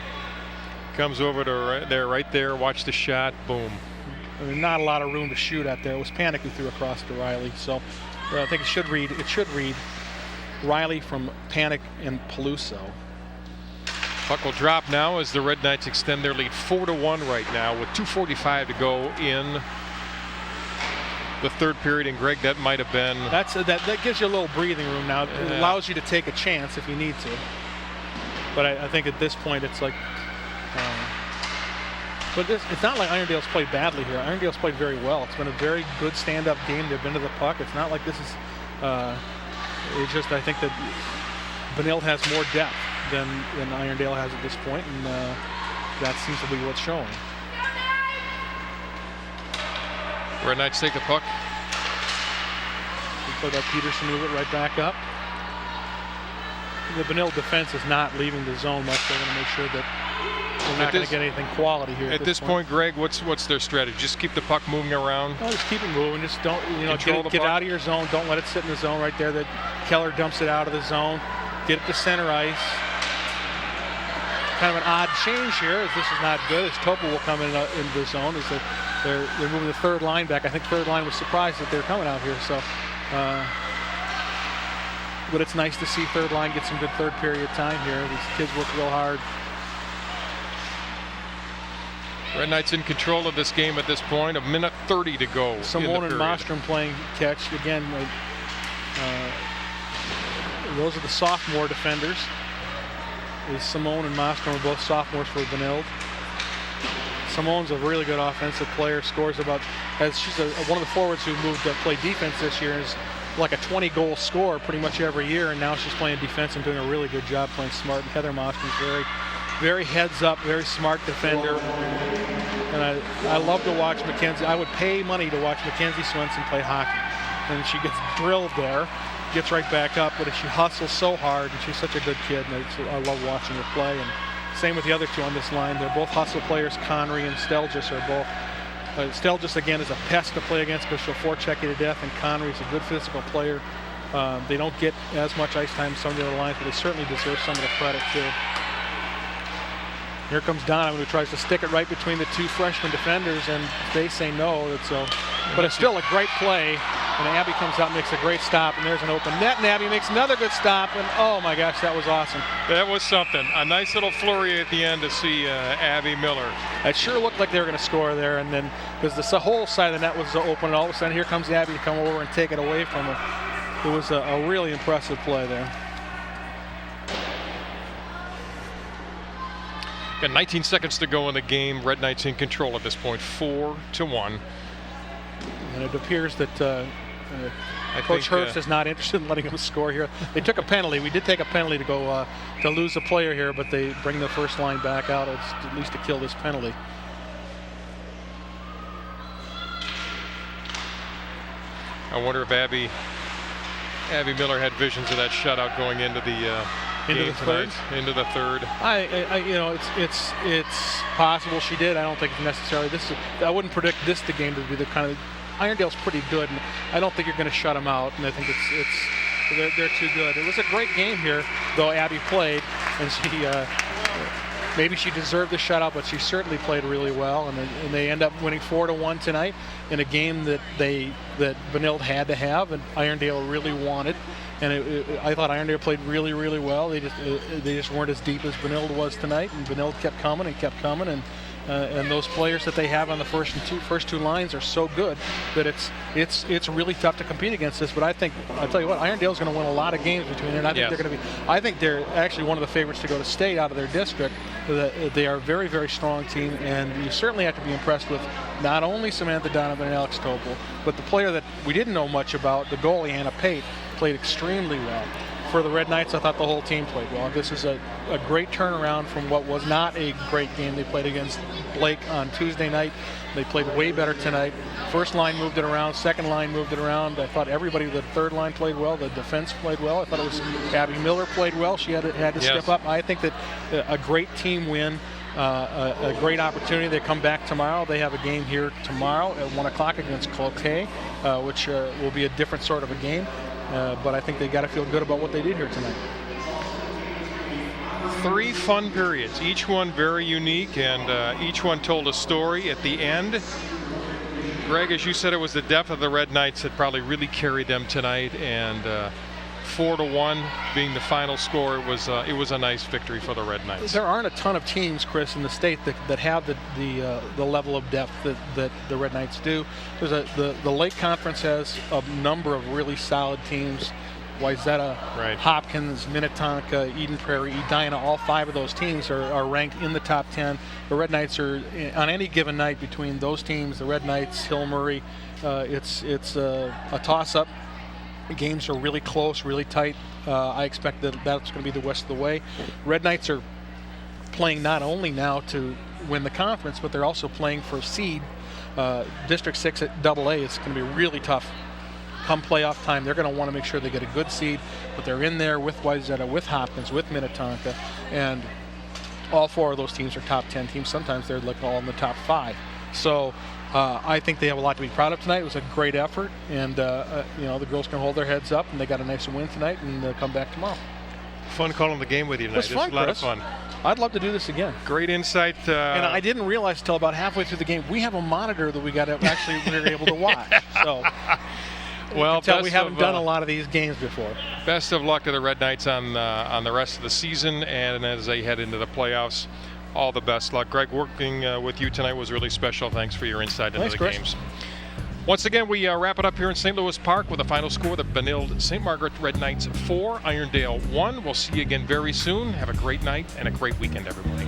Comes over to right there. Watch the shot. Boom. I mean, not a lot of room to shoot at there. It was Panic who threw across to Riley. So I think it should read Riley from Panic and Peluso. Puck will drop now as the Red Knights extend their lead 4-1 right now with 2:45 to go in the third period. And Greg, that might have been. That gives you a little breathing room now. It allows you to take a chance if you need to. But I think at this point it's like. But it's not like Irondale's played badly here. Irondale's played very well. It's been a very good stand-up game. They've been to the puck. It's not like this is. It's just I think that Benilde has more depth than Irondale has at this point, and that seems to be what's showing. Red Knights take the puck. Good play by Peterson, move it right back up. The Benilde defense is not leaving the zone much. They're going to make sure that we're not going to get anything quality here. At this point, Greg, what's their strategy? Just keep the puck moving around? No, just keep it moving. Just don't, get out of your zone. Don't let it sit in the zone right there. That Keller dumps it out of the zone. Get it to center ice. Kind of an odd change here, as this is not good. As Topa will come into the zone, as they're moving the third line back. I think third line was surprised that they're coming out here. So, but it's nice to see third line get some good third period time here. These kids work real hard. Red Knights in control of this game at this point. 1:30 to go. Simone and Mostrom playing catch again. Those are the sophomore defenders. Simone and Mostrom are both sophomores for Benilde. Simone's a really good offensive player. Scores about, as she's one of the forwards who moved to play defense this year, is like a 20-goal scorer pretty much every year, and now she's playing defense and doing a really good job playing smart. And Heather Mostrom's very, very heads up, very smart defender. And I love to watch Mackenzie. I would pay money to watch Mackenzie Swenson play hockey. And she gets drilled there, gets right back up, but she hustles so hard, and she's such a good kid, and I love watching her play. And same with the other two on this line. They're both hustle players. Connery and Stelgis are both. Stelgis, again, is a pest to play against because she'll forecheck you to death, and Connery's a good physical player. They don't get as much ice time as some of the other lines, but they certainly deserve some of the credit, too. Here comes Donovan, who tries to stick it right between the two freshman defenders, and they say no. But it's still a great play. And Abby comes out and makes a great stop, and there's an open net, and Abby makes another good stop, and oh my gosh, that was awesome. That was something. A nice little flurry at the end to see Abby Miller. It sure looked like they were going to score there, and then because the whole side of the net was open, and all of a sudden here comes Abby to come over and take it away from her. It was a really impressive play there. Got 19 seconds to go in the game. Red Knights in control at this point, 4-1. And it appears that Coach Herbst is not interested in letting them score here. They took a penalty. We did take a penalty to go to lose a player here, but they bring the first line back out at least to kill this penalty. I wonder if Abby Miller had visions of that shutout going into the game third. tonight. Into the third. It's possible she did. I don't think it's necessarily I wouldn't predict this the game to be the kind of. Irondale's pretty good, and I don't think you're going to shut them out. And I think they're too good. It was a great game here, though Abby played, and she maybe she deserved the shutout, but she certainly played really well. And they end up winning 4-1 tonight in a game that Benilde had to have, and Irondale really wanted. And I thought Irondale played really, really well. They just weren't as deep as Benilde was tonight, and Benilde kept coming, and those players that they have on the first two lines are so good that it's really tough to compete against this. But I'll tell you what, Irondale's going to win a lot of games between there. And I think they're actually one of the favorites to go to state out of their district. They are a very, very strong team, and you certainly have to be impressed with not only Samantha Donovan and Alex Topol, but the player that we didn't know much about, the goalie Anna Pate, played extremely well. For the Red Knights, I thought the whole team played well. This is a great turnaround from what was not a great game they played against Blake on Tuesday night. They played way better tonight. First line moved it around. Second line moved it around. I thought everybody, the third line played well. The defense played well. I thought it was Abby Miller played well. She had to step up. I think that a great team win, a great opportunity. They come back tomorrow. They have a game here tomorrow at 1 o'clock against Cloquet, which will be a different sort of a game. But I think they got to feel good about what they did here tonight. 3 fun periods, each one very unique, and each one told a story at the end. Greg, as you said, it was the depth of the Red Knights that probably really carried them tonight, and 4-1 being the final score, it was a nice victory for the Red Knights. There aren't a ton of teams, Chris, in the state that have the level of depth that the Red Knights do. There's the Lake Conference has a number of really solid teams. Wayzata, right. Hopkins, Minnetonka, Eden Prairie, Edina, all 5 of those teams are ranked in the top 10. The Red Knights are, on any given night between those teams, the Red Knights, Hill Murray, it's a toss-up. The games are really close, really tight. I expect that's going to be the rest of the way. Red Knights are playing not only now to win the conference, but they're also playing for a seed. District 6 at AA is going to be really tough. Come playoff time, they're going to want to make sure they get a good seed, but they're in there with Wayzata, with Hopkins, with Minnetonka, and all 4 of those teams are top 10 teams. Sometimes they're like all in the top 5. So I think they have a lot to be proud of tonight. It was a great effort, and the girls can hold their heads up, and they got a nice win tonight, and they'll come back tomorrow. Fun calling the game with you tonight. It was fun, a lot Chris. of fun. I'd love to do this again. Great insight. And I didn't realize until about halfway through the game, we have a monitor that we were able to watch. So. Well, we haven't done a lot of these games before. Best of luck to the Red Knights on the rest of the season, and as they head into the playoffs, all the best luck. Greg, working with you tonight was really special. Thanks for your insight into the Chris. games. Once again, we wrap it up here in St. Louis Park with a final score: the Benilde St. Margaret Red Knights 4, Irondale 1. We'll see you again very soon. Have a great night and a great weekend, everybody.